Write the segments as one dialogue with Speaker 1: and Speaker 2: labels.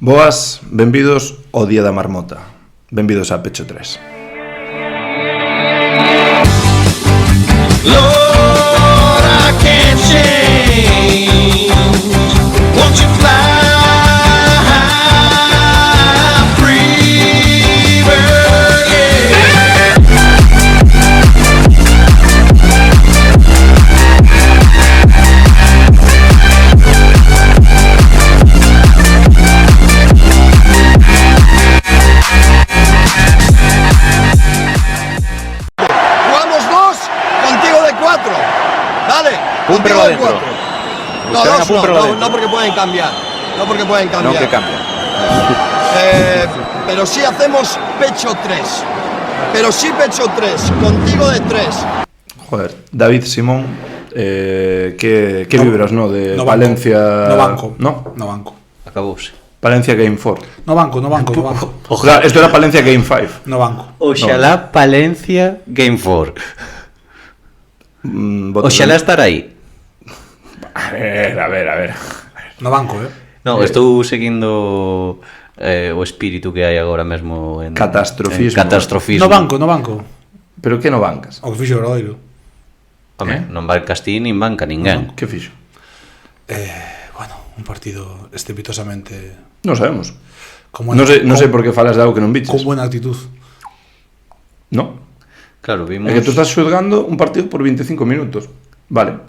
Speaker 1: Boas, benvidos ao Día da Marmota. Benvidos a Pecho 3.
Speaker 2: Lord, I can't change. Won't you fly free, bird? Yeah.
Speaker 3: Jugamos dos, contigo de cuatro. Dale, contigo de cuatro. No, dos no porque pueden cambiar. No porque pueden cambiar.
Speaker 4: No que cambia.
Speaker 3: Pero sí hacemos pecho 3. Pero sí pecho 3, contigo de 3.
Speaker 1: Joder, David Simón, que
Speaker 5: No,
Speaker 1: vibras, no? De
Speaker 5: no
Speaker 1: Palencia...
Speaker 5: No banco.
Speaker 1: No?
Speaker 5: No banco.
Speaker 4: Acabouse.
Speaker 1: Palencia Game 4.
Speaker 5: No banco, no banco, no banco.
Speaker 1: Ojalá, esto era Palencia Game 5.
Speaker 5: No banco.
Speaker 4: Oxalá Palencia Game 4. Oxalá estar aí.
Speaker 1: A ver.
Speaker 5: No banco,
Speaker 4: No, estou seguindo o espírito que hai agora mesmo en
Speaker 1: Catastrofismo.
Speaker 4: en catastrofismo.
Speaker 5: No banco, no banco.
Speaker 1: Pero que no bancas?
Speaker 5: O que fixo o Obradoiro.
Speaker 4: Home, non bancas ti nin banca ninguén.
Speaker 1: Que fixo?
Speaker 5: Bueno, un partido estrepitosamente
Speaker 1: Non sabemos.
Speaker 5: con
Speaker 1: Non sei por que falas de algo que non biches.
Speaker 5: con buena actitud.
Speaker 1: No?
Speaker 4: Claro, vimos...
Speaker 1: É que tú estás xulgando un partido por 25 minutos. Vale,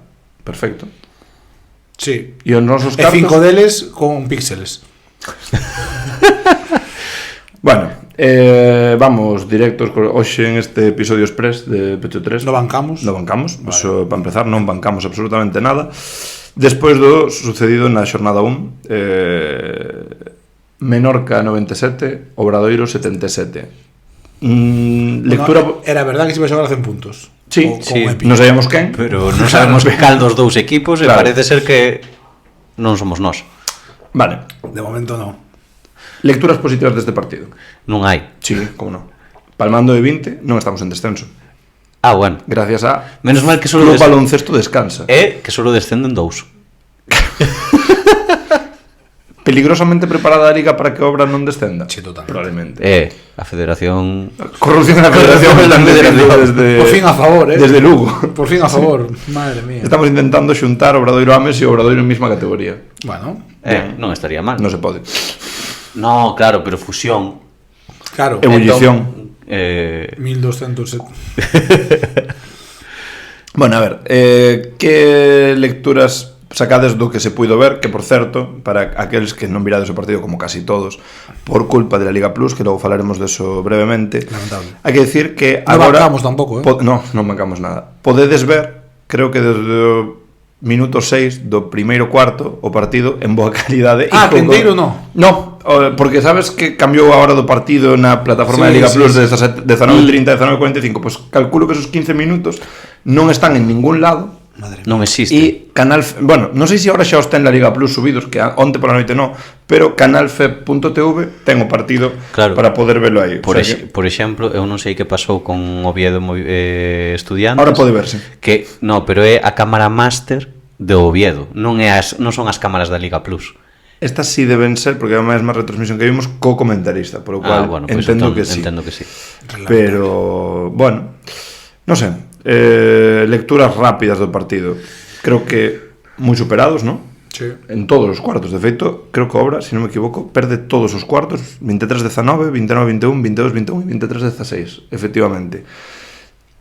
Speaker 1: perfecto.
Speaker 5: Sí.
Speaker 1: E os nosos
Speaker 5: E
Speaker 1: cartos...
Speaker 5: 5 deles con píxeles.
Speaker 1: Bueno, vamos directos hoxe en este episodio express de Pecho 3.
Speaker 5: No bancamos.
Speaker 1: No bancamos,
Speaker 5: Vale.
Speaker 1: eso, para empezar, non bancamos absolutamente nada. Despois do sucedido na xornada 1, Menorca 97, Obradoiro 77. Lectura...
Speaker 5: Bueno, era verdad que se iba a xogar a 100 puntos.
Speaker 1: Sí,
Speaker 5: Con
Speaker 4: sí,
Speaker 5: Epic.
Speaker 1: non sabíamos quen.
Speaker 4: Pero non sabemos cal dos dous equipos e
Speaker 1: Claro.
Speaker 4: parece ser que non somos nós.
Speaker 1: Vale,
Speaker 5: De momento no.
Speaker 1: lecturas positivas deste partido.
Speaker 4: Non hai.
Speaker 1: Sí, como non. Palmando de 20, non estamos en descenso.
Speaker 4: Ah, bueno.
Speaker 1: Gracias a...
Speaker 4: Menos mal que solo
Speaker 1: Club Baloncesto descansa.
Speaker 4: que solo descenden dous.
Speaker 1: Peligrosamente preparada a Liga para que Obra non descenda.
Speaker 5: Sí, totalmente.
Speaker 1: Probablemente.
Speaker 4: A Federación...
Speaker 1: Corrupción en la Federación están defendiendo desde...
Speaker 5: Por fin a favor,
Speaker 1: Desde Lugo.
Speaker 5: Por fin a favor. Madre mía.
Speaker 1: Estamos intentando xuntar Obradoiro Ames e Obradoiro en mesma categoría.
Speaker 5: Bueno,
Speaker 4: non estaría mal.
Speaker 1: Non se pode.
Speaker 4: No, claro, pero fusión.
Speaker 5: claro.
Speaker 1: Ebullición.
Speaker 5: 1200.
Speaker 1: Bueno, a ver, que lecturas sacades do que se puido ver, que por certo, para aqueles que non virades o partido como casi todos, por culpa de la Liga Plus, que logo falaremos deso brevemente,
Speaker 5: Lamentable.
Speaker 1: hai que decir que
Speaker 5: No
Speaker 1: agora...
Speaker 5: bancamos tampouco,
Speaker 1: No, non bancamos nada. Podedes ver, creo que desde o minuto 6 do primeiro cuarto o partido en boa calidade.
Speaker 5: Ah, que enteiro no.
Speaker 1: No, porque sabes que cambiou a hora do partido na plataforma de
Speaker 5: Sí,
Speaker 1: Liga
Speaker 5: sí,
Speaker 1: Plus
Speaker 5: sí.
Speaker 1: de 19:30 a 19:45, pues calculo que esos 15 minutos non están en ningún lado.
Speaker 5: Madre mía.
Speaker 4: Non existe.
Speaker 1: E bueno, non sei se agora xa os ten la Liga Plus subidos, que onte pola noite non, pero canalfe.tv ten o partido
Speaker 4: Claro.
Speaker 1: para poder velo aí.
Speaker 4: Por,
Speaker 1: O sea que
Speaker 4: por exemplo, eu non sei que pasou con Oviedo Estudiantes.
Speaker 1: ahora pode verse.
Speaker 4: Que no, pero é a cámara máster de Oviedo, non son as cámaras da Liga Plus.
Speaker 1: Estas sí deben ser, porque é a mesma retransmisión que vimos co comentarista, por lo cual
Speaker 4: Bueno, pues
Speaker 1: entendo
Speaker 4: entón,
Speaker 1: que sí.
Speaker 4: Entendo que sí.
Speaker 1: Pero, bueno, non sei, lecturas rápidas do partido. Creo que moi superados, ¿no?
Speaker 5: Sí.
Speaker 1: En todos os cuartos, de feito, creo que Obra, se non me equivoco, perde todos os cuartos, 23-19, 29-21, 22-21 e 23-16, efectivamente.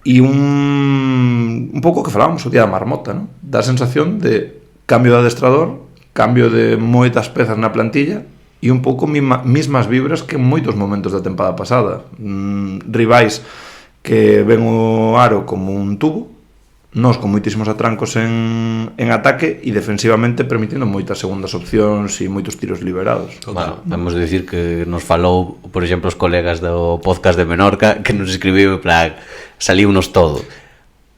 Speaker 1: E un pouco que falábamos o día da marmota, ¿no? Da sensación de cambio de adestrador, cambio de moitas pezas na plantilla e un pouco mismas vibras que en moitos momentos da tempada pasada. Rivais que ven o aro como un tubo, nós con moitísimos atrancos en ataque e defensivamente permitindo moitas segundas opcións e moitos tiros liberados.
Speaker 4: Bueno, vamos a decir que nos falou, por exemplo, os colegas do podcast de Menorca que nos escribiu en plan, saliunos todo.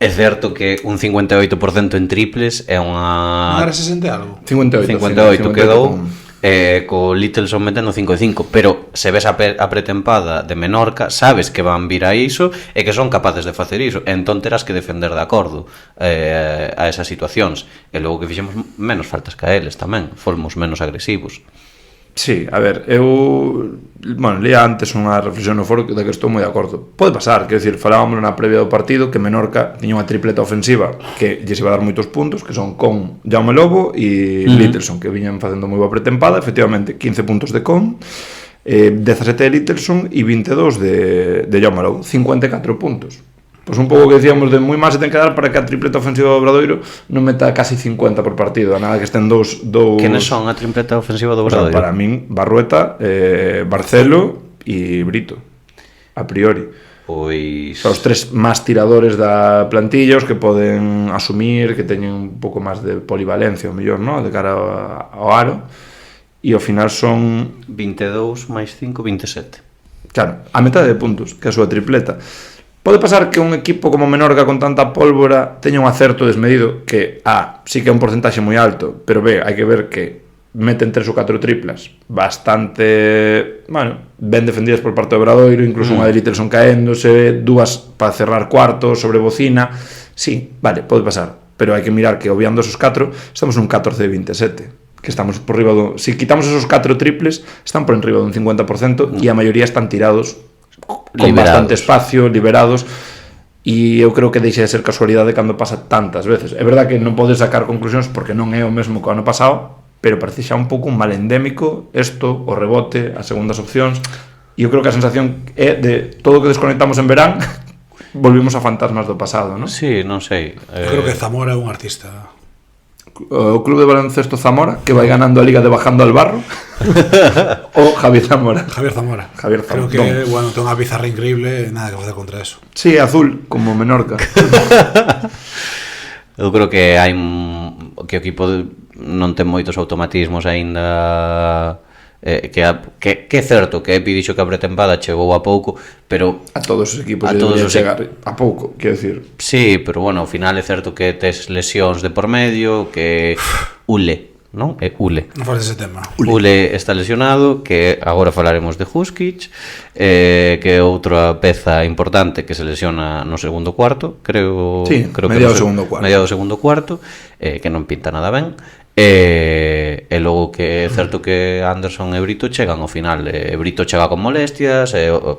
Speaker 4: É certo que un 58% en triples é unha...
Speaker 5: Non era 60 e algo.
Speaker 1: 58
Speaker 4: quedou co Littleson metendo 5-5, pero se ves a pretempada de Menorca, sabes que van vir a iso e que son capaces de facer iso, entón terás que defender de acordo a esas situacións, e logo que fixemos menos faltas que a eles tamén, fomos menos agresivos.
Speaker 1: Sí, a ver, eu... Bueno, leía antes unha reflexión no foro da que estou moi de acordo. Pode pasar, quero dicir, falábamos na previa do partido que Menorca tiña unha tripleta ofensiva que lles iba a dar moitos puntos, que son Con, Jaume Lobo e Littelson, que viñan facendo moi boa pretempada, efectivamente, 15 puntos de Con, 17 de Littelson e 22 de Jaume Lobo, 54 puntos. Pois un pouco que decíamos de moi máis se ten que dar para que a tripleta ofensiva do Obradoiro non meta casi 50 por partido, a nada que estén dous...
Speaker 4: Quenes son a tripleta ofensiva do
Speaker 1: O sea,
Speaker 4: Obradoiro?
Speaker 1: para min, Barrueta, Barcelo e Brito, a priori.
Speaker 4: Pois...
Speaker 1: Son os tres máis tiradores da plantilla, os que poden asumir, que teñen un pouco máis de polivalencia, o mellor, ¿no? De cara ao aro. E ao final son...
Speaker 4: 22 máis 5, 27.
Speaker 1: Claro, a metade de puntos, que é a súa tripleta. Pode pasar que un equipo como Menorca con tanta pólvora teña un acerto desmedido que, sí que é un porcentaxe moi alto, pero hai que ver que meten 3 ou 4 triplas bastante, bueno, ben defendidas por parte do Obradoiro, incluso unha de Littelson caéndose, dúas para cerrar cuarto sobre bocina. Sí, vale, pode pasar, pero hai que mirar que obviando esos 4, estamos nun 14 de 27, que estamos por riba do... Si quitamos esos 4 triples, están por enriba dun 50% e a maioría están tirados con
Speaker 4: liberados.
Speaker 1: bastante espacio, liberados, e eu creo que deixa de ser casualidade cando pasa tantas veces. É verdad que non podes sacar conclusións porque non é o mesmo que o ano pasado, pero parece xa un pouco un mal endémico isto, o rebote, as segundas opcións, e eu creo que a sensación é de todo o que desconectamos en verán volvimos a fantasmas do pasado, non?
Speaker 4: Sí, non sei.
Speaker 5: Creo que Zamora é un artista.
Speaker 1: O club de baloncesto Zamora, que vai ganando a liga de bajando al barro, o Javier Zamora.
Speaker 5: Javier Zamora.
Speaker 1: Javier Zamora.
Speaker 5: Creo que, bueno, ten unha pizarra increíble, nada que facer contra eso.
Speaker 1: Sí, azul, como Menorca.
Speaker 4: Eu creo que hai que o equipo non ten moitos automatismos aínda, que é certo que Epi dixo que a pretempada chegou a pouco, pero
Speaker 1: A todos os equipos
Speaker 4: a
Speaker 1: lle
Speaker 4: todos
Speaker 1: debería
Speaker 4: os
Speaker 1: chegar a pouco, quero dicir.
Speaker 4: sí, pero bueno, ao final é certo que tes lesións de por medio, que Ule, non? É Ule.
Speaker 5: Non faz ese tema.
Speaker 4: Ule está lesionado, que agora falaremos de Huskic, que é outra peza importante que se lesiona no segundo cuarto, creo
Speaker 1: Sí,
Speaker 4: que
Speaker 1: mediado
Speaker 4: no
Speaker 1: segundo cuarto.
Speaker 4: mediado segundo cuarto, que non pinta nada ben. E logo que é certo que Anderson e Brito chegan ao final, Brito chega con molestias,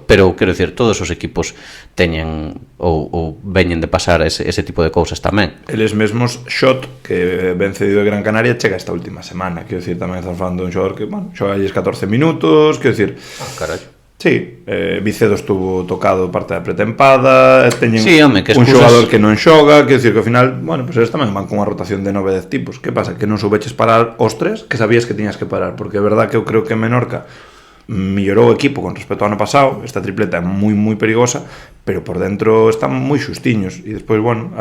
Speaker 4: pero quero dicir, todos os equipos teñen ou veñen de pasar ese tipo de cousas tamén.
Speaker 1: Eles mesmos, Shot, que ben cedido de Gran Canaria, chega esta última semana. Quero dicir, tamén estamos falando de un xogador que, bueno, xoga 14 minutos, quero dicir...
Speaker 4: Carallo.
Speaker 1: Sí, Vicedo estuvo tocado parte da pretempada, teñen
Speaker 4: Sí, home, que
Speaker 1: un
Speaker 4: excusas...
Speaker 1: xogador que non xoga, quero dicir que ao final, bueno, pues eles tamén van con unha rotación de 9 tipos. Que pasa? Que non soubeches parar os tres que sabías que tiñas que parar, porque é verdad que eu creo que Menorca mellorou o equipo con respecto ao ano pasado, esta tripleta é moi perigosa, pero por dentro están moi xustiños, e despois, bueno,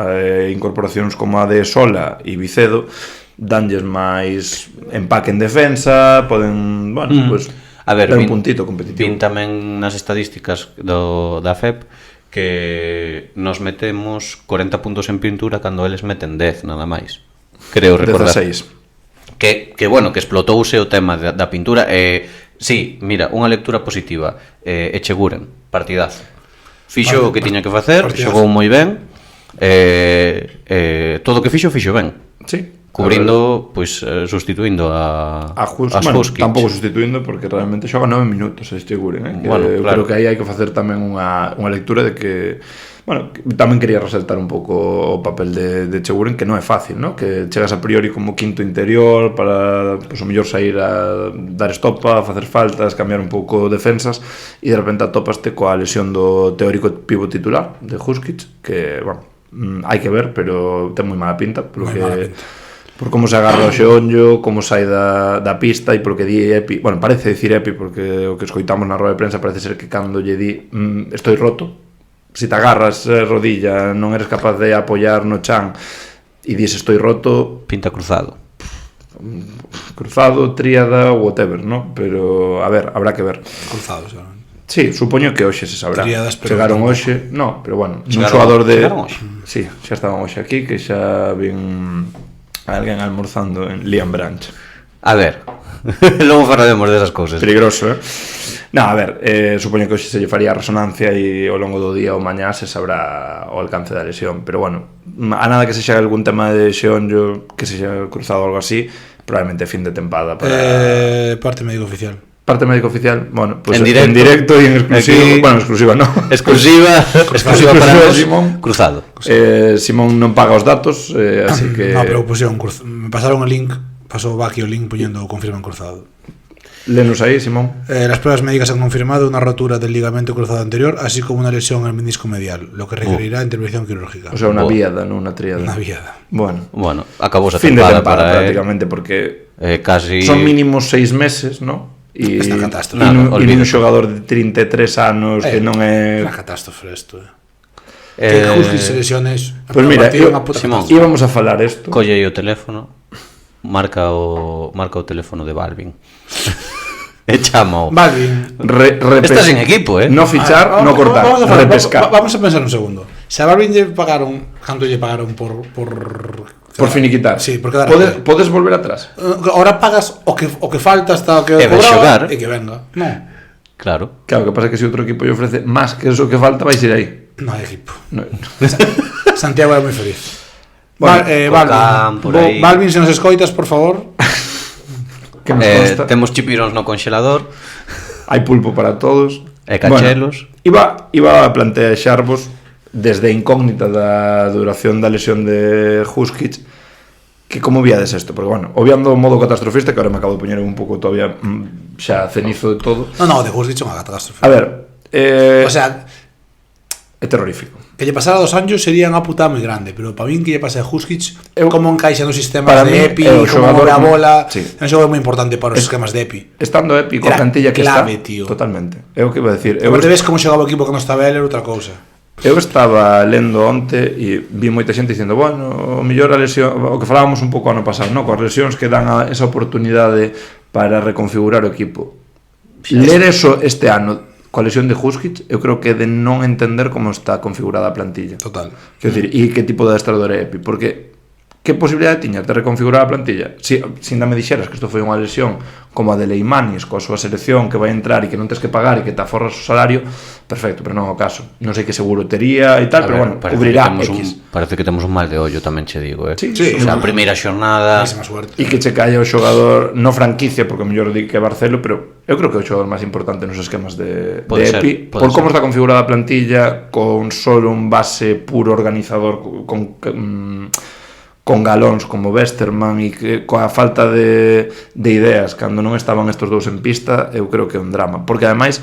Speaker 1: incorporacións como a de Sola e Vicedo danlles máis empaque en defensa, poden, bueno, pues
Speaker 4: A ver,
Speaker 1: dar un puntito competitivo.
Speaker 4: vin tamén nas estadísticas da FEP que nos metemos 40 puntos en pintura cando eles meten 10 nada máis. Creo recordar.
Speaker 1: 16.
Speaker 4: Que bueno, que explotouse o tema da pintura. Sí, mira, unha lectura positiva. Echeguren, partidazo. Fixo o que tiña que facer,
Speaker 5: partidazo.
Speaker 4: xogou moi ben. Todo o que fixo ben.
Speaker 1: Sí.
Speaker 4: Cubrindo, pois, sustituindo a
Speaker 1: Bueno,
Speaker 4: Huskic.
Speaker 1: tampouco sustituindo porque realmente xoga 9 minutos este Guren, que
Speaker 4: Bueno,
Speaker 1: eu
Speaker 4: claro.
Speaker 1: creo que aí hai que facer tamén unha lectura de que, bueno, que tamén quería resaltar un pouco o papel de Cheguren, que non é fácil, ¿no? Que chegas a priori como quinto interior para, pues, o mellor sair a dar estopa, a facer faltas, cambiar un pouco defensas, e de repente atopaste coa lesión do teórico pivo titular de Huskic, que, bueno, hai que ver, pero ten moi mala pinta,
Speaker 5: Moi mala pinta.
Speaker 1: por como se agarra o xeonllo, como sai da pista, e polo que di Epi, bueno, parece dicir Epi, porque o que escoitamos na roda de prensa parece ser que cando lle di estoy roto, se te agarras rodilla, non eres capaz de apoiar no chan e dis estoy roto,
Speaker 4: Pinta cruzado.
Speaker 1: cruzado, tríada, whatever, ¿no? Pero, a ver, habrá que ver.
Speaker 5: Cruzados, ¿no?
Speaker 1: Sí, supoño que hoxe se sabrá.
Speaker 5: Tríadas, pero
Speaker 1: Chegaron
Speaker 5: tampouco.
Speaker 1: hoxe, no, pero bueno, un
Speaker 4: Chegaron-
Speaker 1: xogador de...
Speaker 4: chegaron hoxe?
Speaker 1: Sí, xa estaban hoxe aquí, que xa vin alguén almorzando en Liam Branch.
Speaker 4: A ver, logo falaremos desas cousas.
Speaker 1: Peligroso, eh? No, a ver, supoño que hoxe se lle faría a resonancia e ao longo do día ou mañá se sabrá o alcance da lesión, pero bueno, a nada que sexa algún tema de xeonllo, que sexa cruzado ou algo así, probablemente fin de tempada para...
Speaker 5: Parte médico oficial.
Speaker 1: Parte médico oficial, bueno, pues
Speaker 4: En
Speaker 1: en directo y en exclusivo,
Speaker 4: Aquí-
Speaker 1: bueno, exclusiva no.
Speaker 4: Exclusiva para nós,
Speaker 1: Simón.
Speaker 4: Cruzado.
Speaker 1: Simón non paga os datos, así que
Speaker 5: No, pero pusieron me pasaron el link, pasó Baki el link poniendo confirman cruzado.
Speaker 1: lenos aí, Simón.
Speaker 5: Las pruebas médicas han confirmado una rotura del ligamento cruzado anterior, así como una lesión al menisco medial, lo que requerirá intervención quirúrgica.
Speaker 1: O sea, una
Speaker 4: Boa.
Speaker 1: viada, non unha tríada.
Speaker 5: Una viada.
Speaker 1: Bueno,
Speaker 4: Bueno, acabou a
Speaker 1: fin de
Speaker 4: tempada
Speaker 1: tempada
Speaker 4: para
Speaker 1: prácticamente, porque
Speaker 4: casi
Speaker 1: son mínimos 6 meses, ¿no? E
Speaker 5: Esta catástrofe.
Speaker 1: nun
Speaker 4: Olvídate.
Speaker 1: xogador de 33 anos que non é...
Speaker 5: Una catástrofe esto, Que justo se lesiones.
Speaker 1: Pues mira,
Speaker 4: Simón.
Speaker 1: íbamos a falar isto.
Speaker 4: colle aí o teléfono, marca o teléfono de Balvin. E chama o.
Speaker 5: Balvin.
Speaker 4: Estás en equipo,
Speaker 1: No fichar, no cortar, repescar.
Speaker 5: Vamos a pensar un segundo. Si a Balvin lle pagaron, ¿cuánto lle pagaron por
Speaker 1: Por finiquitar.
Speaker 5: Sí, porque dar
Speaker 1: Podes volver atrás.
Speaker 5: ahora pagas o que falta hasta o que
Speaker 4: E vai xogar.
Speaker 5: e que venga. No,
Speaker 4: Claro.
Speaker 1: Claro, que pasa que se outro equipo lle ofrece máis que eso que falta, vais ir aí.
Speaker 5: no hay equipo.
Speaker 1: No.
Speaker 5: Santiago era moi feliz.
Speaker 1: Bueno,
Speaker 4: Cocán, por aí.
Speaker 5: Balvin, se nos escoitas, por favor.
Speaker 1: Que nos consta.
Speaker 4: Temos chipiróns no congelador.
Speaker 1: Hai pulpo para todos.
Speaker 4: E cachelos.
Speaker 1: Bueno, iba a plantearvos desde a incógnita da duración da lesión de Huskic, que como viades isto, porque bueno, obviando o modo catastrofista, que ahora me acabo de poñer un pouco todavía xa cenizo de todo.
Speaker 5: No, de vos dicho unha catástrofe.
Speaker 1: A ver,
Speaker 5: O sea,
Speaker 1: é terrorífico.
Speaker 5: que lle pasara 2 anos sería unha putada moi grande, pero para min que lle pase a Huskic,
Speaker 1: Eu-
Speaker 5: como encaixa nos sistemas
Speaker 1: para
Speaker 5: de
Speaker 1: min
Speaker 5: EPI,
Speaker 1: é o
Speaker 5: como
Speaker 1: xogador
Speaker 5: move a bola,
Speaker 1: sí.
Speaker 5: é un xogador moi importante para os esquemas de EPI.
Speaker 1: Estando épico a
Speaker 5: Era
Speaker 1: plantilla que
Speaker 5: clave,
Speaker 1: está,
Speaker 5: tío.
Speaker 1: totalmente. É o que iba a decir.
Speaker 5: Pero te ves como xogaba o equipo que non estaba ele, era outra cousa.
Speaker 1: Eu estaba lendo onte e vi moita xente dicindo, bueno, o mellor a lesión, o que falábamos un pouco ano pasado, no? Coas lesións que dan esa oportunidade para reconfigurar o equipo. Ler eso este ano coa lesión de Huskic, eu creo que é de non entender como está configurada a plantilla.
Speaker 5: Total.
Speaker 1: Quero dicir, e que tipo de adestrador é Epi, porque que posibilidade tiñas de reconfigurar a plantilla? Si ainda me dixeras que isto foi unha lesión como a de Leimanis, coa súa selección que vai entrar e que non tes que pagar e que te aforras o salario, perfecto, pero non é o caso. Non sei que seguro tería e tal,
Speaker 4: A
Speaker 1: pero
Speaker 4: ver,
Speaker 1: bueno,
Speaker 4: parece
Speaker 1: cubrirá
Speaker 4: que temos
Speaker 1: X.
Speaker 4: parece que temos un mal de ollo, tamén che digo,
Speaker 1: Sí,
Speaker 5: Sí,
Speaker 4: O sea, a primeira xornada.
Speaker 5: Máxima suerte.
Speaker 1: E que che caia o xogador, no franquicia, porque o mellor di que Barcelo, pero eu creo que é o xogador máis importante nos esquemas de
Speaker 4: Pode ser,
Speaker 1: Epi,
Speaker 4: pode
Speaker 1: por como
Speaker 4: ser.
Speaker 1: está configurada a plantilla, con solo un base puro organizador, con galóns como Westerman e que coa falta de ideas cando non estaban estos dous en pista, eu creo que é un drama, porque ademais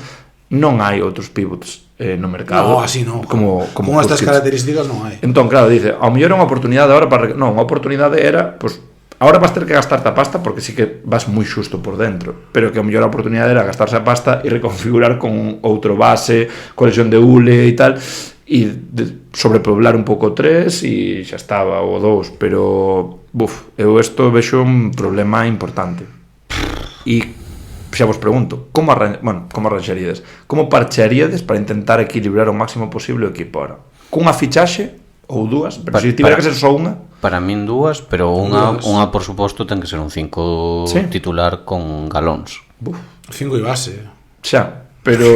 Speaker 1: non hai outros pivots no mercado.
Speaker 5: No, así non.
Speaker 1: Como
Speaker 5: con estas
Speaker 1: Huskic.
Speaker 5: características non hai.
Speaker 1: Entón, claro, dice, ao mellor é unha oportunidade agora para... Non, a oportunidade era, pues, agora vas ter que gastarte a pasta porque sí que vas moi xusto por dentro, pero que ao mellor a oportunidade era gastarse a pasta e reconfigurar con outro base, conexión de Ule e tal, e sobrepoblar un pouco 3 e xa estaba, o 2, pero eu isto vexo un problema importante. E xa vos pregunto, como arranxaríades? Como parchearíades para intentar equilibrar o máximo posible o equipo ahora? Cunha fichaxe ou dúas, pero se tivera que ser só unha,
Speaker 4: Para min dúas, pero unha por suposto ten que ser un 5
Speaker 1: Sí.
Speaker 4: titular con galóns.
Speaker 5: 5 e base.
Speaker 1: xa, pero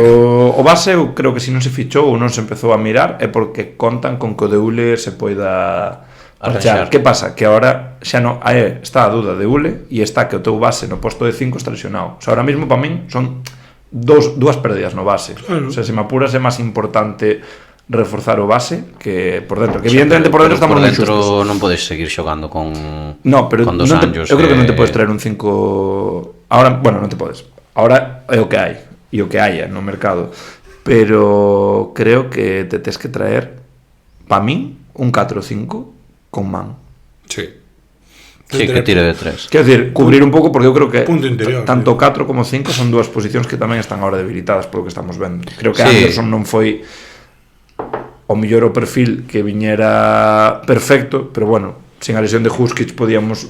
Speaker 1: o base eu creo que se non se fichou ou non se empezou a mirar é porque contan con que o de Ule se poida parchear.
Speaker 4: Arranxar.
Speaker 1: Que pasa? Que agora xa non está a duda de Ule e está que o teu base no posto de 5 está lesionado. O sea, ahora mesmo para min son dúas pérdidas no base. O sea, se me apuras é máis importante reforzar o base que por dentro. Que evidentemente por dentro estamos moi xustos.
Speaker 4: non podes seguir xogando con
Speaker 1: No, pero
Speaker 4: con dos
Speaker 1: non
Speaker 4: años.
Speaker 1: eu creo que non te podes traer un 5 ahora, bueno, non te podes. Ahora é o que hai e o que haya no mercado, pero creo que te tes que traer pa min un 4-5 con man.
Speaker 5: Sí.
Speaker 4: Sí, que tire de 3.
Speaker 1: Quero dicir, cubrir un pouco porque eu creo que
Speaker 5: Punto interior,
Speaker 1: tanto 4 como 5 son dúas posicións que tamén están agora debilitadas polo que estamos vendo. Creo que
Speaker 4: Sí.
Speaker 1: Anderson non foi o mellor o perfil que viñera perfecto, pero bueno, sin a lesión de Huskic podíamos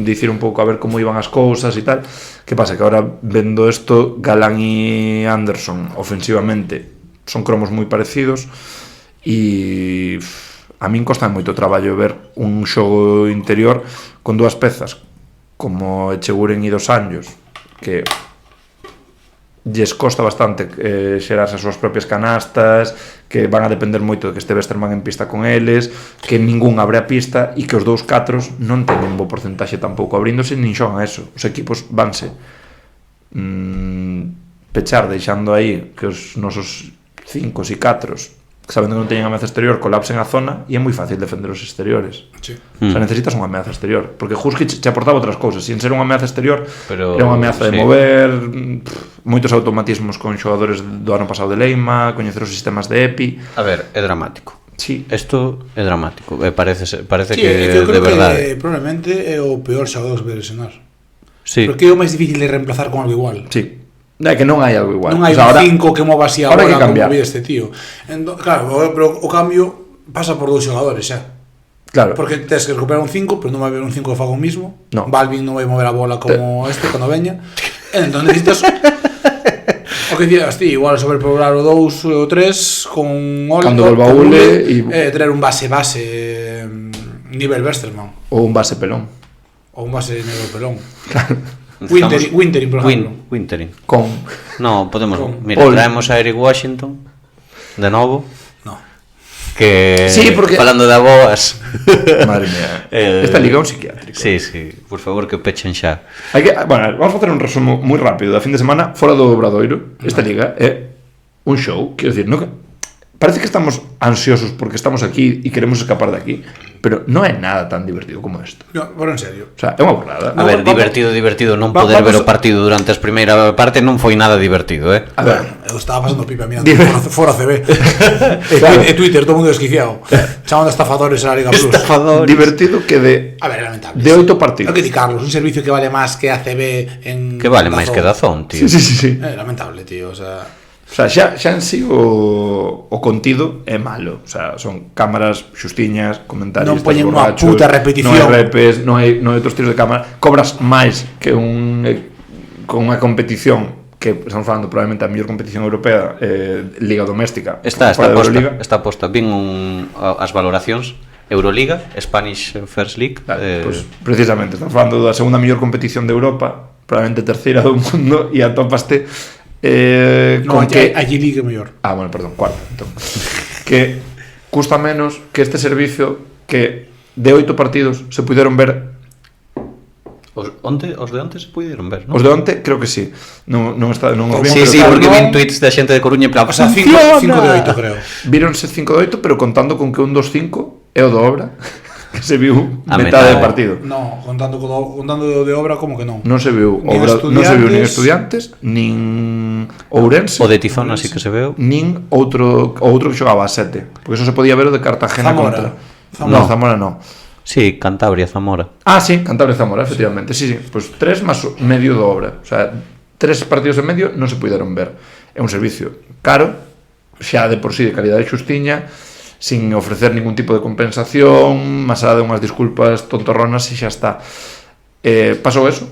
Speaker 1: dicir un pouco a ver como iban as cousas e tal. Que pasa? Que ahora vendo isto, Galán e Anderson ofensivamente son cromos moi parecidos e a min costa moito traballo ver un xogo interior con dúas pezas como Echeguren e Dos Anjos, que lles costa bastante xerarse as súas propias canastas, que van a depender moito de que este Westerman en pista con eles, que ningún abre a pista e que os dous catros non teñen bo porcentaxe tampouco abríndose, nin xogan eso. Os equipos vanse pechar deixando aí que os nosos 5 e 4 sabendo que non teñen ameaza exterior colapsen a zona e é moi fácil defender os exteriores.
Speaker 5: Sí.
Speaker 1: O sea, necesitas unha ameaza exterior porque Husky te aportaba outras cousas, sin ser unha ameaza exterior
Speaker 4: Pero,
Speaker 1: era unha ameaza de
Speaker 4: sí.
Speaker 1: mover moitos automatismos con xogadores do ano pasado de Leima, coñecer os sistemas de EPI.
Speaker 4: A ver, é dramático.
Speaker 1: Sí.
Speaker 4: Isto é dramático. Parece
Speaker 5: Sí,
Speaker 4: que
Speaker 5: eu
Speaker 4: de
Speaker 5: creo
Speaker 4: verdade.
Speaker 5: que probablemente é o peor xogador que lesionar.
Speaker 4: Sí.
Speaker 5: Porque é o máis difícil de reemplazar con algo igual.
Speaker 1: Sí. É que non hai algo igual.
Speaker 5: Non hai
Speaker 1: O sea,
Speaker 5: un 5 que mova así
Speaker 1: ahora hai
Speaker 5: agora
Speaker 1: que
Speaker 5: como
Speaker 1: cambiar.
Speaker 5: movía este tío. Claro, pero o cambio pasa por dous xogadores xa.
Speaker 1: Claro.
Speaker 5: Porque tens que recuperar un 5, pero non vai haber un 5 que faga o mismo.
Speaker 1: No.
Speaker 5: Balvin non vai mover a bola como este cando veña. Entón necesitas o que dicías ti, igual sobrepoblar o 2 ou 3 con
Speaker 1: Cando volva Ule e
Speaker 5: traer un base nivel Westerman
Speaker 1: ou un base pelón
Speaker 5: ou un base nivel pelón.
Speaker 4: Estamos-
Speaker 5: Wintering, por exemplo.
Speaker 4: Wintering.
Speaker 1: con
Speaker 4: No, podemos.
Speaker 5: Con
Speaker 4: Mira,
Speaker 1: Paul.
Speaker 4: traemos a Eric Washington de novo.
Speaker 5: No.
Speaker 4: Que
Speaker 1: Sí, porque-
Speaker 4: falando de aboas.
Speaker 1: madre mía.
Speaker 4: Eh,
Speaker 1: Esta liga é un psiquiátrico.
Speaker 4: Sí, sí, por favor que pechen xa.
Speaker 1: Hai que, bueno, vamos a facer un resumo moi rápido da fin de semana fora do Obradoiro. Esta liga é un show, quero decir, parece que estamos ansiosos porque estamos aquí e queremos escapar de aquí, pero non é nada tan divertido como isto.
Speaker 5: No, pero en serio.
Speaker 1: O sea, é unha burrada.
Speaker 4: A ver, divertido non poder ver o partido durante as primeira parte non foi nada divertido,
Speaker 1: A ver,
Speaker 5: Eu estaba pasando pipa mirando
Speaker 1: Dime.
Speaker 5: fora CB.
Speaker 1: Claro.
Speaker 5: E Twitter, todo o mundo desquiciado. Chamando estafadores a la Liga Plus.
Speaker 1: divertido que de
Speaker 5: A ver, lamentable.
Speaker 1: de 8 partidos.
Speaker 5: É que di Carlos, un servicio que vale máis que ACB en
Speaker 4: Que vale máis que Dazón, tío.
Speaker 1: Sí.
Speaker 5: Lamentable, tío, o sea,
Speaker 1: O sea, xa en sí o contido é malo. O sea, son cámaras xustiñas, comentarios
Speaker 5: Non poñen unha puta repetición.
Speaker 1: Non hai repes, non hai outros tiros de cámara. Cobras máis que con unha competición que estamos falando probablemente a mellor competición europea, Liga Doméstica.
Speaker 4: Está
Speaker 1: fora de
Speaker 4: posta,
Speaker 1: Euroliga.
Speaker 4: está posta. Vin as valoracións Euroliga, Spanish First League.
Speaker 1: Claro, pues, precisamente, estamos falando da segunda mellor competición de Europa, probablemente terceira do mundo, e atopaste con que
Speaker 5: a G-League é mellor.
Speaker 1: Ah, bueno, perdón, cuarta entón. Que custa menos que este servicio que de 8 partidos se puderon ver.
Speaker 4: Os de onte se puderon ver, non?
Speaker 1: Os de onte creo que sí. Non os vimos,
Speaker 4: Sí,
Speaker 1: pero
Speaker 4: sí,
Speaker 1: claro,
Speaker 4: porque
Speaker 1: non.
Speaker 4: vin tweets da xente de Coruña en plan,
Speaker 5: O sea, 5
Speaker 4: "Funciona".
Speaker 5: de 8, creo.
Speaker 1: Víronse 5 de 8, pero contando con que un dos 5 é o do Obra, que se viu
Speaker 4: A
Speaker 1: metade
Speaker 4: metade.
Speaker 1: do partido.
Speaker 5: No, contando de obra, como que non?
Speaker 1: Non se viu
Speaker 5: Nin
Speaker 1: Obra, non se viu nin
Speaker 5: Estudiantes.
Speaker 1: Estudiantes, nin Ourense,
Speaker 4: O de Tizón así que se veu.
Speaker 1: nin outro que xogaba a 7, porque eso se podía ver o de Cartagena
Speaker 5: Zamora.
Speaker 1: contra. No, Zamora non.
Speaker 4: Sí, Cantabria, Zamora.
Speaker 1: Ah, sí, Cantabria e Zamora, efectivamente. Sí, pues 3 más medio do Obra. O sea, 3 partidos e medio non se puderon ver. É un servicio caro, xa de por sí de calidade xustiña, sin ofrecer ningún tipo de compensación, máis allá de unhas disculpas tontorronas e xa está. Pasou eso.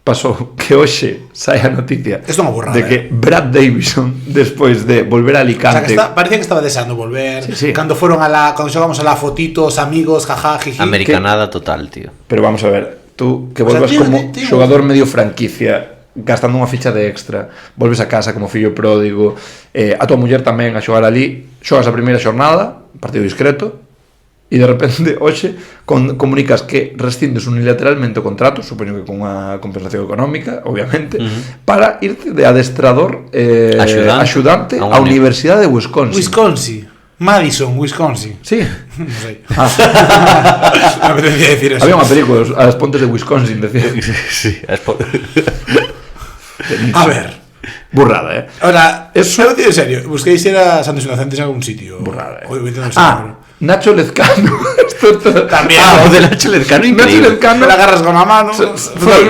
Speaker 1: Pasou que hoxe sai a noticia
Speaker 5: Isto é unha borrada,
Speaker 1: de que Brad Davison, despois de volver a
Speaker 5: O sea,
Speaker 1: Alicante,
Speaker 5: que parecía que estaba deseando volver.
Speaker 1: Sí, sí.
Speaker 5: Cando xogamos a la fotitos, amigos, jaja, jiji.
Speaker 4: Americanada total, tío.
Speaker 1: pero vamos a ver, tú que
Speaker 5: O sea,
Speaker 1: volvas
Speaker 5: tío,
Speaker 1: como
Speaker 5: tío.
Speaker 1: xogador medio franquicia, gastando unha ficha de extra, volves a casa como fillo pródigo, a tua muller tamén a xogar ali, xogas a primeira xornada, partido discreto, e de repente, hoxe, comunicas que rescindes unilateralmente o contrato, supoño que con unha compensación económica, obviamente, para irte de adestrador axudante
Speaker 4: a
Speaker 1: á
Speaker 4: unha
Speaker 1: Universidade de Wisconsin.
Speaker 5: Wisconsin. Madison, Wisconsin.
Speaker 1: Sí.
Speaker 5: Non sei.
Speaker 1: Ah,
Speaker 5: Me apetecía decir eso.
Speaker 1: había unha película, As Pontes de Wisconsin, decía.
Speaker 4: Sí,
Speaker 5: A ver.
Speaker 1: Burrada,
Speaker 5: Ahora,
Speaker 1: Eso-
Speaker 5: eso en serio, busquéis ir a Santos Inocentes en algún sitio.
Speaker 1: Burrada,
Speaker 5: Hoy voy a intentar
Speaker 1: Ah, Nacho Lezcano.
Speaker 5: También.
Speaker 4: Ah, o de Nacho Lezcano,
Speaker 1: Nacho
Speaker 4: increíble.
Speaker 1: Lezcano.
Speaker 5: la agarras con la mano.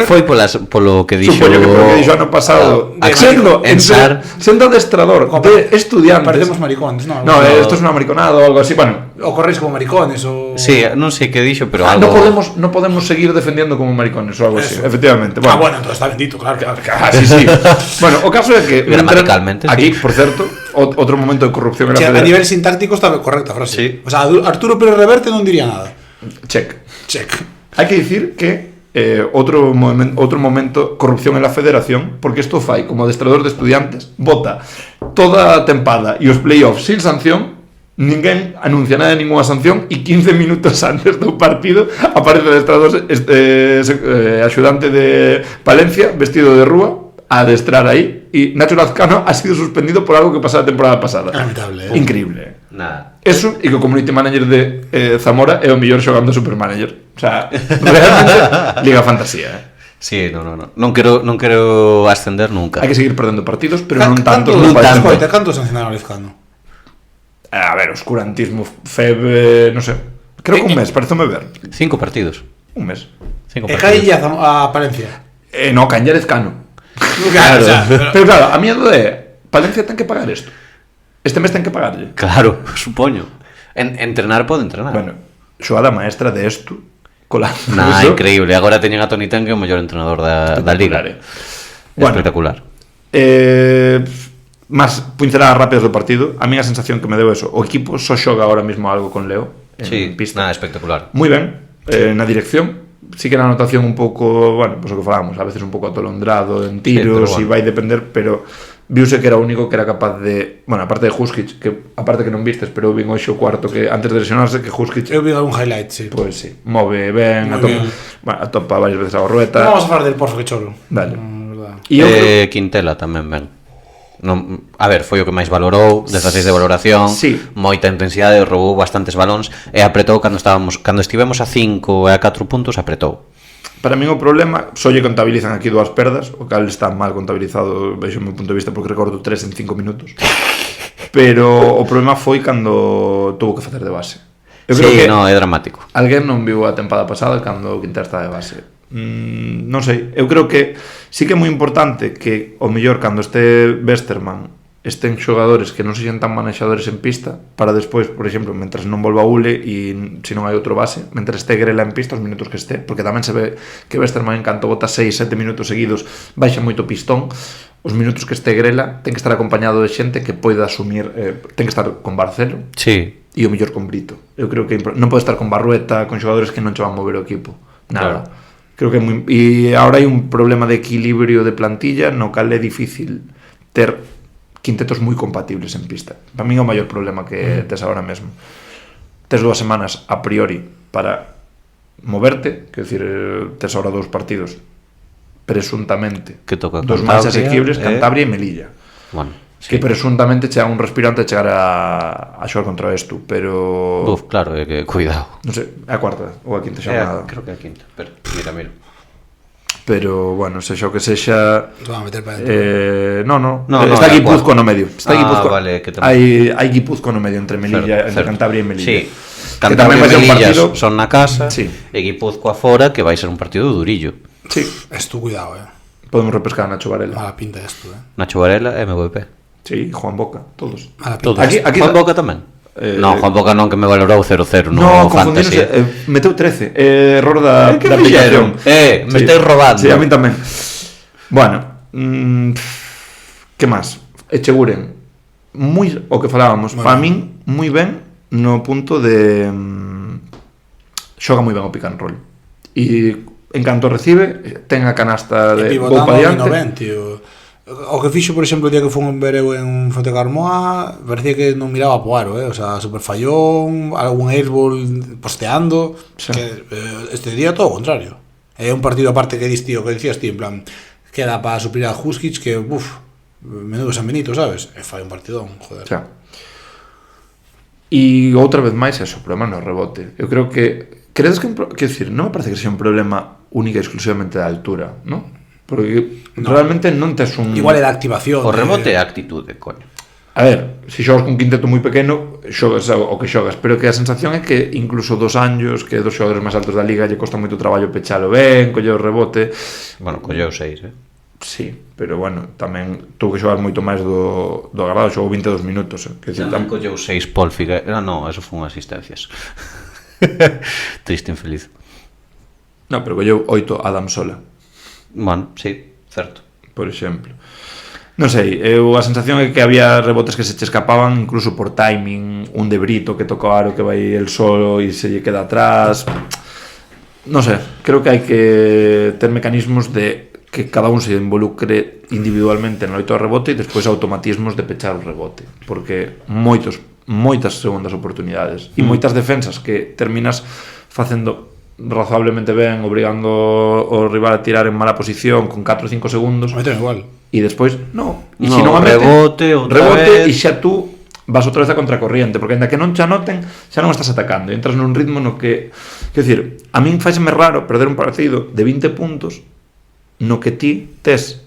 Speaker 4: Foi polo que dixo
Speaker 1: Supoño que porque dixo ano pasado
Speaker 5: de
Speaker 1: sendo
Speaker 4: Ensar.
Speaker 1: sendo adestrador de estudiantes.
Speaker 5: Parecemos maricones, ¿no?
Speaker 1: No, esto es una mariconada o algo así. Bueno,
Speaker 5: O corréis como maricones o...
Speaker 4: Sí, non sei que dixo, pero algo
Speaker 1: no podemos seguir defendiendo como maricones o algo así.
Speaker 5: Eso.
Speaker 1: Efectivamente.
Speaker 5: Ah, bueno, entonces está bendito, claro.
Speaker 1: Ah, sí, sí. Bueno, o caso é que
Speaker 4: Gramaticalmente,
Speaker 1: aquí,
Speaker 4: sí.
Speaker 1: por certo, outro momento de corrupción
Speaker 5: O sea,
Speaker 1: era
Speaker 5: a nivel sintáctico está correcta a frase.
Speaker 4: Sí.
Speaker 5: O sea, Arturo Pérez Reverte non diría nada.
Speaker 1: check.
Speaker 5: Check.
Speaker 1: Hai que dicir que outro momento, corrupción en la federación, porque isto fai como adestrador de Estudiantes, bota toda a tempada e os playoffs sin sanción, ninguén anuncia nada de ninguna sanción e 15 minutos antes do partido aparece o adestrador axudante de Palencia vestido de rúa a adestrar aí, e Nacho Lazcano ha sido suspendido por algo que pasaba a temporada pasada.
Speaker 5: Lamentable,
Speaker 1: Increíble.
Speaker 4: Nada.
Speaker 1: Eso, e que o community manager de Zamora é o mellor xogando Super Manager. O sea, realmente Liga Fantasía,
Speaker 4: Sí, non quero ascender nunca.
Speaker 1: Hai que seguir perdendo partidos, pero non tantos.
Speaker 5: Canto sancionaron a Lezcano?
Speaker 1: A ver, oscurantismo, febe, non sei. Creo que un mes, pareceme ver.
Speaker 4: 5 partidos.
Speaker 1: Un mes.
Speaker 4: 5
Speaker 5: E
Speaker 4: partidos.
Speaker 5: cae a Palencia.
Speaker 1: No, Cañarezcano.
Speaker 5: Claro,
Speaker 1: Pero claro, a miedo é Palencia ten que pagar isto. Este mes ten que pagarlle.
Speaker 4: Claro, supoño. Entrenar pode entrenar.
Speaker 1: Bueno, xogada maestra de isto colando.
Speaker 4: Nah, increíble. Agora teñen a Toni Ten, que é o mellor entrenador da Liga.
Speaker 1: Bueno,
Speaker 4: Espectacular.
Speaker 1: Más pinceladas rápidas do partido. A minha sensación que me deu eso. O equipo só xoga ahora mismo algo con Leo en
Speaker 4: Sí,
Speaker 1: pista.
Speaker 4: nada, espectacular.
Speaker 1: Moi ben, na dirección. Sí que na anotación un pouco, bueno, pues o que falábamos, a veces un pouco atolondrado en tiros,
Speaker 4: Sí,
Speaker 1: e
Speaker 4: pero bueno.
Speaker 1: vai depender, pero viuse que era o único que era capaz de, bueno, aparte de Huskic, que aparte que non vistes, pero eu vin hoxe o cuarto que antes de lesionarse que Huskic,
Speaker 5: Eu vi algún highlight, sí.
Speaker 1: pues sí, move ben,
Speaker 5: Moi
Speaker 1: atopa,
Speaker 5: ben.
Speaker 1: bueno, atopa varias veces a Borrueta.
Speaker 5: Non vamos a falar del Porzo que choro.
Speaker 1: Vale.
Speaker 5: Verdad.
Speaker 1: E eu creo-
Speaker 4: Quintela tamén ben. Non, a ver, foi o que máis valorou, 16 de valoración,
Speaker 1: Sí.
Speaker 4: moita intensidade, roubou bastantes balóns e apretou cando estivemos a 5 e a 4 puntos, apretou.
Speaker 1: Para min o problema, só lle contabilizan aquí 2 perdas, o cal está mal contabilizado baixo o meu punto de vista, porque recordo 3 en 5 minutos. Pero o problema foi cando tuvo que facer de base. Eu creo
Speaker 4: Sí,
Speaker 1: que
Speaker 4: no, é dramático.
Speaker 1: alguén non viu a tempada pasada cando o Quintero está de base. Non sei, eu creo que sí que é moi importante que o mellor cando este Westerman estén xogadores que non sexan tan manexadores en pista para despois, por exemplo, mentras non volva Ule e se non hai outro base, mentras este Grela en pista os minutos que este, porque tamén se ve que Westerman en canto bota 6-7 minutos seguidos baixa moito pistón, os minutos que este Grela ten que estar acompañado de xente que poida asumir, ten que estar con Barcelo
Speaker 4: Sí,
Speaker 1: e o mellor con Brito. Eu creo que non pode estar con Barrueta, con xogadores que non che van mover o equipo. Nada.
Speaker 4: Claro.
Speaker 1: Creo que é moi... E agora hai un problema de equilibrio de plantilla no cal é difícil ter quintetos moi compatibles en pista. Para mí é o maior problema que tes agora mesmo. Tes 2 semanas a priori para moverte, quer dicir, tes agora 2 partidos presuntamente
Speaker 4: Que toca
Speaker 1: dos máis
Speaker 4: Cantabria,
Speaker 1: asequibles, Cantabria e Melilla.
Speaker 4: bueno,
Speaker 1: Que presuntamente che dan un respirante a chegar a xogar contra isto, pero
Speaker 4: claro, é que cuidado.
Speaker 1: non sei, é a cuarta ou a quinta xornada.
Speaker 4: Creo que é a quinta. Pero, mira.
Speaker 1: Pero bueno, sexa o que sexa,
Speaker 5: Te van a meter para dentro.
Speaker 1: no,
Speaker 4: No,
Speaker 1: está
Speaker 4: é a
Speaker 1: Guipúzcoa
Speaker 4: cuarta.
Speaker 1: no medio. Está Guipúzcoa.
Speaker 4: Vale, que tamén.
Speaker 1: Hai Guipúzcoa no medio entre Melilla, entre Cantabria e Melilla.
Speaker 4: Sí.
Speaker 1: Que
Speaker 4: Cantabria
Speaker 1: tamén vai
Speaker 4: e
Speaker 1: ser un
Speaker 4: Melilla
Speaker 1: partido.
Speaker 4: son na casa,
Speaker 1: Sí.
Speaker 4: e Guipúzcoa fora, que vai ser un partido durillo.
Speaker 1: Sí,
Speaker 5: Esto, cuidado,
Speaker 1: podemos repescar a Nacho Varela.
Speaker 5: Mala pinta esto,
Speaker 4: Nacho Varela e MVP.
Speaker 1: Sí, Juan Boca, todos.
Speaker 5: Mala pinta.
Speaker 4: Todos.
Speaker 1: Aquí
Speaker 4: Juan
Speaker 1: está-
Speaker 4: Boca tamén. No, Juan Boca non, que me valorou 0-0
Speaker 1: No,
Speaker 4: no
Speaker 1: confundíronse,
Speaker 4: Fantasy.
Speaker 1: meteu 13, error da
Speaker 4: Que
Speaker 1: da aplicación.
Speaker 4: fixeron? Me estáis robando.
Speaker 1: Sí, a mí tamén. Bueno, que máis? Echeguren, moi o que falábamos,
Speaker 5: Bueno.
Speaker 1: para min moi ben no punto de xoga moi ben o pick and roll. E en canto recibe, ten a canasta de vou
Speaker 5: Pivotando
Speaker 1: pa
Speaker 5: ao
Speaker 1: diante.
Speaker 5: 90, tío. O que fixo, por exemplo, o día que fomos ver eu en Fonte Carmoa, parecía que non miraba po aro, o sea, super fallón, algún airball posteando,
Speaker 1: Sí.
Speaker 5: que este día todo o contrario. É un partido aparte que dis, tío, que dicías ti, en plan, queda para suplir a Huskic, que, menudo San Benito, sabes? E fai un partidón, joder.
Speaker 1: Xa. E outra vez máis eso, o problema no rebote. Eu creo que credes que, quer decir, non me parece que sea un problema única e exclusivamente da altura, ¿no? Porque realmente non tes un...
Speaker 5: Igual é da activación.
Speaker 4: O rebote é a actitude, coño.
Speaker 1: A ver, se xogas cun quinteto moi pequeno, xogas o que xogas, pero que a sensación é que incluso 2 años, que dos xogadores máis altos da liga lle costa moito traballo pechalo ben, coller o rebote.
Speaker 4: Bueno, colleu 6,
Speaker 1: Sí, pero bueno, tamén tuvo que xogar moito máis do agradado, xogou 22 minutos, que decir,
Speaker 4: Tamén colleu 6 Paul Figueiredo. No, eso fun asistencias. Triste infeliz.
Speaker 1: No, pero colleu 8 Adam Sola,
Speaker 4: Bueno, sí, certo.
Speaker 1: por exemplo. Non sei, eu a sensación é que había rebotes que se che escapaban incluso por timing, un de Brito que toca o aro que vai el solo e se lle queda atrás. non sei, creo que hai que ter mecanismos de que cada un se involucre individualmente no loito ao rebote e despois automatismos de pechar o rebote, porque moitas segundas oportunidades e moitas defensas que terminas facendo razonablemente ben, obrigando o rival a tirar en mala posición con 4 ou 5 segundos
Speaker 5: igual.
Speaker 1: e despois, non, e
Speaker 4: No,
Speaker 1: se non a mete,
Speaker 4: rebote
Speaker 1: e xa tú vas outra vez a contracorriente, porque ainda que non te anoten, xa non estás atacando, e entras nun ritmo no que, quero dicir, a min faiseme raro perder un partido de 20 puntos no que ti tes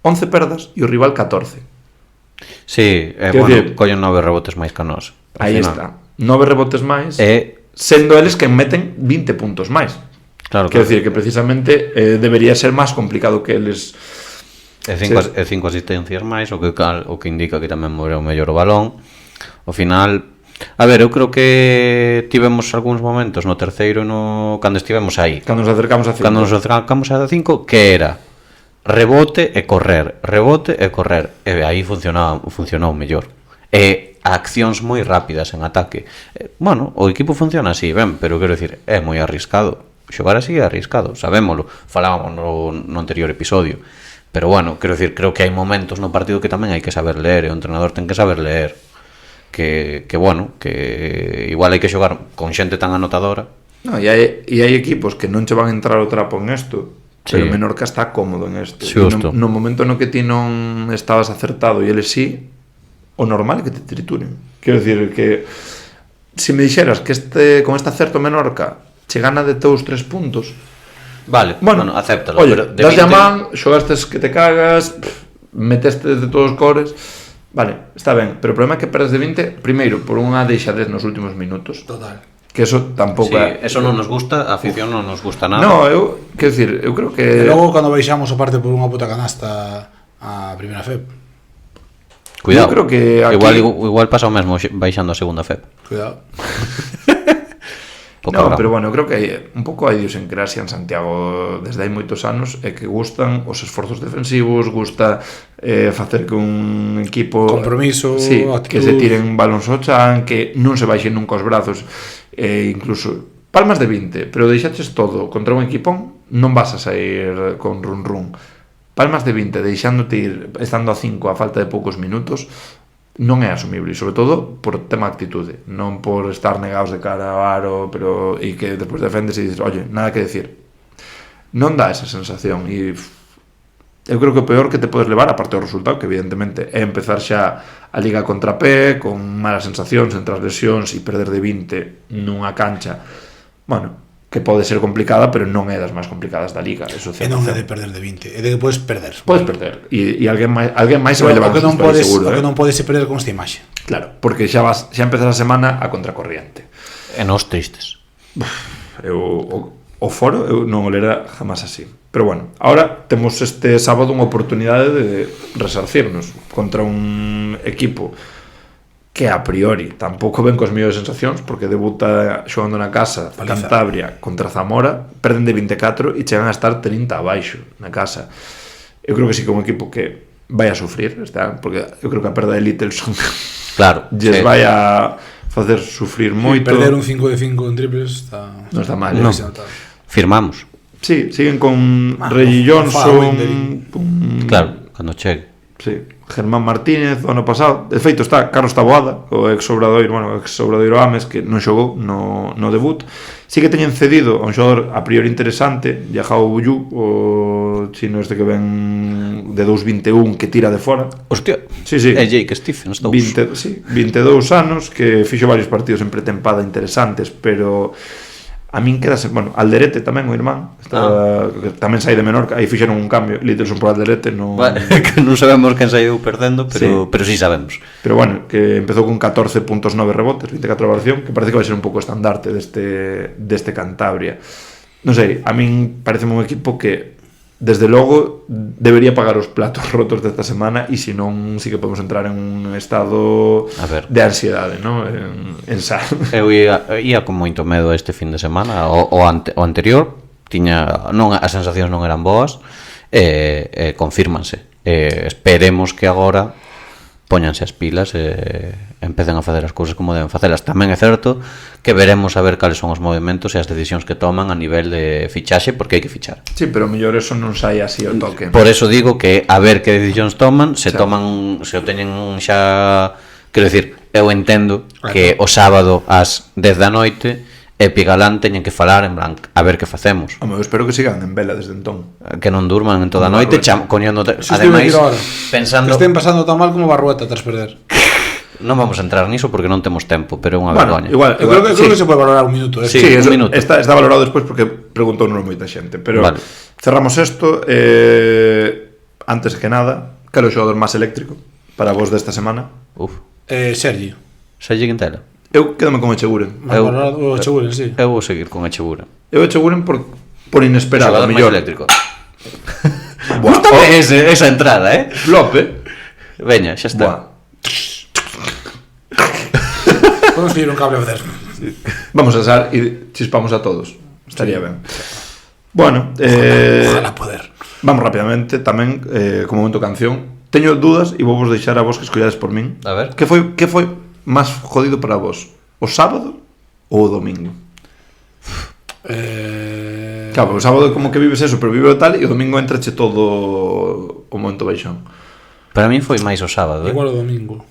Speaker 1: 11 perdas e o rival 14.
Speaker 4: Sí,
Speaker 1: Quero
Speaker 4: bueno,
Speaker 1: dicir,
Speaker 4: collen 9 rebotes máis que a nós.
Speaker 1: Aí está, 9 rebotes máis, sendo eles que meten 20 puntos máis.
Speaker 4: Claro,
Speaker 1: Quero dicir que precisamente debería ser máis complicado que eles.
Speaker 4: E cinco asistencias máis, o que indica que tamén moveu mellor o balón. Ao final, a ver, eu creo que tivemos algúns momentos no terceiro cando estivemos aí.
Speaker 1: Cando nos acercamos a 5.
Speaker 4: Cando nos acercamos a 5, que era rebote e correr, e aí funcionou mellor. E accións moi rápidas en ataque. Bueno, o equipo funciona así, ben, pero quero dicir, é moi arriscado. Xogar así é arriscado, sabémolo, falábamos no anterior episodio. Pero bueno, quero dicir, creo que hai momentos no partido que tamén hai que saber ler, e o entrenador ten que saber ler. Que bueno, que igual hai que xogar con xente tan anotadora.
Speaker 1: No, e hai equipos que non che van a entrar o trapo en isto, pero Menorca está cómodo en isto. No momento no que ti non estabas acertado e eles sí, o normal é que te trituren. Quero dicir que se me dixeras que con este acerto Menorca che gana de teus 3 puntos,
Speaker 4: vale, bueno, acéptalo.
Speaker 1: Oye,
Speaker 4: Pero
Speaker 1: das de man, xogastes que te cagas, meteste de todos os cores, vale, está ben, pero o problema é que perdes de 20, primeiro, por unha deixadez nos últimos minutos.
Speaker 5: Total.
Speaker 1: Que eso tampouco
Speaker 4: sí, eso non nos gusta, a afición non nos gusta nada.
Speaker 1: No, quero dicir, eu creo que
Speaker 5: E logo cando baixamos o parte por unha puta canasta a primeira FEP.
Speaker 4: Cuidado,
Speaker 1: eu creo que aquí...
Speaker 4: igual pasa o mesmo baixando a segunda FEP.
Speaker 5: Cuidado.
Speaker 1: No, pero bueno, eu creo que hai un pouco a idiosincrasia en Santiago desde hai moitos anos e que gustan os esforzos defensivos, gusta facer que un equipo
Speaker 5: compromiso,
Speaker 1: sí,
Speaker 5: actitud,
Speaker 1: que se tiren balóns ao chan, que non se baixen nunca os brazos, incluso palmas de 20, pero deixaches todo contra un equipón, non vas a sair con run run. Palmas de 20 deixándote ir estando a 5 a falta de poucos minutos non é asumible, sobre todo por tema actitude, non por estar negados de cara ao aro, pero e que despois defendes e dices, oye, nada que decir. Non dá esa sensación e eu creo que o peor que te podes levar, aparte do resultado, que evidentemente é empezar xa a liga contra pé, con malas sensacións, entre as lesións e perder de 20 nunha cancha, bueno, que pode ser complicada, pero non é das máis complicadas da liga, eso
Speaker 5: é non é de perder de 20, é de que podes perder.
Speaker 1: Podes perder, e alguén máis se vai levar
Speaker 5: o que non
Speaker 1: susto,
Speaker 5: podes,
Speaker 1: seguro,
Speaker 5: o que non podes perder con esta imaxe.
Speaker 1: Claro, porque xa empezas a semana a contracorriente.
Speaker 4: E nos tristes.
Speaker 1: O foro eu non o lera jamás así. Pero bueno, ahora temos este sábado unha oportunidade de resarcirnos contra un equipo que a priori tampouco ven cos mellores sensacións, porque debuta xogando na casa
Speaker 5: Paliza.
Speaker 1: Cantabria contra Zamora, perden de 24 e chegan a estar 30 abaixo na casa. Eu creo que sí que é un equipo que vai a sufrir, porque eu creo que a perda de Littleson
Speaker 4: claro,
Speaker 1: lles vai a facer sufrir moito.
Speaker 5: Perder un 5 de 5 en triples está...
Speaker 1: non está mal.
Speaker 4: No. Firmamos.
Speaker 1: Sí, siguen con Reggie Johnson,
Speaker 4: claro, cando chegue.
Speaker 1: Sí, Germán Martínez, o ano pasado. De feito está Carlos Taboada, o ex-Obradoiro Ames, que non xogou no debut. Sí que teñen cedido a un xogador a priori interesante, Yahao Buyu, o chino este que ven de 2.21 que tira de fora.
Speaker 4: Hostia,
Speaker 1: sí.
Speaker 4: É Jake Stephens,
Speaker 1: 22 anos, que fixo varios partidos en pretempada interesantes, pero a min quedase, bueno, Alderete tamén, o irmán, que tamén sai de Menorca, aí fixeron un cambio, Littleson por Alderete, non...
Speaker 4: que non sabemos quen saiu perdendo, pero sí sabemos.
Speaker 1: Pero bueno, que empezou con 14.9 rebotes, 24 valoración, que parece que vai ser un pouco estandarte deste Cantabria. Non sei, a min parece un equipo que desde logo debería pagar os platos rotos desta semana, e se non, sí que podemos entrar en un estado de ansiedade, ¿no? En sal.
Speaker 4: Eu ia con moito medo este fin de semana, o anterior tiña, non, as sensacións non eran boas, confírmanse. Esperemos que agora póñanse as pilas e empecen a facer as cousas como deben facelas. Tamén é certo que veremos a ver cales son os movimentos e as decisións que toman a nivel de fichaxe, porque hai que fichar.
Speaker 1: Sí, pero mellor eso non sai así ao toque.
Speaker 4: Por eso digo que a ver que decisións toman, se o teñen xa, quero dicir, eu entendo que o sábado ás 10 da noite e Pigalán teñen que falar en plan, a ver que facemos.
Speaker 1: Home, eu espero que sigan en vela desde entón.
Speaker 4: Que non durman en toda a noite, coñendo,
Speaker 5: Si
Speaker 4: ademais,
Speaker 5: ahora,
Speaker 4: pensando,
Speaker 5: que estén pasando tan mal como Barrueta tras perder.
Speaker 4: non vamos a entrar niso porque non temos tempo, pero é unha
Speaker 1: Bueno,
Speaker 4: vergoña.
Speaker 1: igual,
Speaker 5: Eu creo que se pode valorar un minuto.
Speaker 4: Sí,
Speaker 1: Sí,
Speaker 4: un
Speaker 1: eso
Speaker 4: minuto.
Speaker 1: está valorado despois porque preguntou non moita xente. Pero
Speaker 4: Vale.
Speaker 1: cerramos isto. Antes que nada, cal é o xogador máis eléctrico para vos desta semana?
Speaker 4: Uf,
Speaker 5: Sergi.
Speaker 4: Sergi Quintela.
Speaker 1: Eu quedame con Echeguren.
Speaker 5: Más valorado o Echeguren, sí.
Speaker 4: Eu vou seguir con Echeguren.
Speaker 1: Eu Echeguren por
Speaker 4: O
Speaker 1: inesperado,
Speaker 4: xogador máis
Speaker 1: mellor.
Speaker 4: eléctrico.
Speaker 1: Buah,
Speaker 4: Gústame esa entrada,
Speaker 1: Lope.
Speaker 4: Veña, xa está.
Speaker 1: Buah.
Speaker 5: Podemos pedir un cable a facer.
Speaker 1: Vamos a sal e chispamos a todos. Estaría ben. Bueno,
Speaker 5: Ojalá poder.
Speaker 1: vamos rapidamente tamén como momento canción. Teño dúdas e vou vos deixar a vos que escollades por min.
Speaker 4: A ver.
Speaker 1: Que foi máis jodido para vos? O sábado ou o domingo? Claro, o sábado como que vives eso, pero vive o tal, e o domingo entrache todo o momento baixón.
Speaker 4: Para min foi máis o sábado,
Speaker 5: Igual o domingo.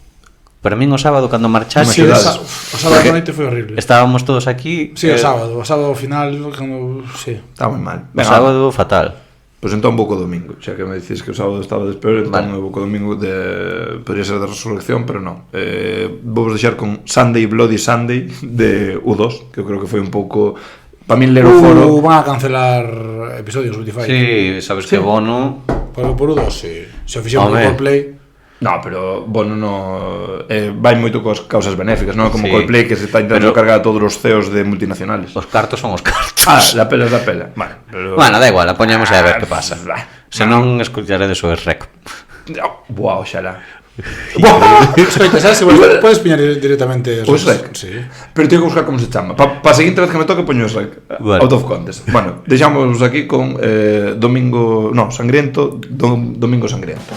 Speaker 4: Para min o sábado cando marchaxe,
Speaker 5: Sí,
Speaker 1: Demasiadas.
Speaker 5: o sábado da noite foi horrible.
Speaker 4: estábamos todos aquí.
Speaker 5: Sí, o sábado ao final, cando, sí.
Speaker 1: Está moi mal.
Speaker 4: O sábado fatal.
Speaker 1: Pois entón vou co domingo. Xa que me dices que o sábado estaba despeor, entón
Speaker 4: Vale.
Speaker 1: vou co domingo podría ser de resurrección, pero non. Vou vos deixar con Sunday Bloody Sunday de U2, que eu creo que foi un pouco... Para min ler o foro...
Speaker 5: Van a cancelar episodios Spotify.
Speaker 4: Sí, sabes que Bono...
Speaker 5: Por U2, sí. Se o fixeron por
Speaker 4: Home.
Speaker 5: Coldplay.
Speaker 1: No, pero, bueno, no... vai moito cos causas benéficas, non? Como
Speaker 4: Sí.
Speaker 1: Coldplay, que se está intentando cargar a todos os CEOs de multinacionales.
Speaker 4: Os cartos son os cartos.
Speaker 1: La pela es la pela. Vale, pero...
Speaker 4: Bueno, da igual, a poñemos e a ver que pasa.
Speaker 1: Bah.
Speaker 4: Se non escucharedes o rec.
Speaker 1: Buah, oxalá.
Speaker 5: Escoita, sabes que puedes piñar directamente
Speaker 1: O Shrek.
Speaker 5: Sí.
Speaker 1: Pero tengo que buscar como se chama. Pa a seguinte vez que me toque poño o Shrek.
Speaker 4: Vale.
Speaker 1: Out of contest. Bueno, deixamos aquí con Domingo... No, Sangriento. Domingo Sangriento.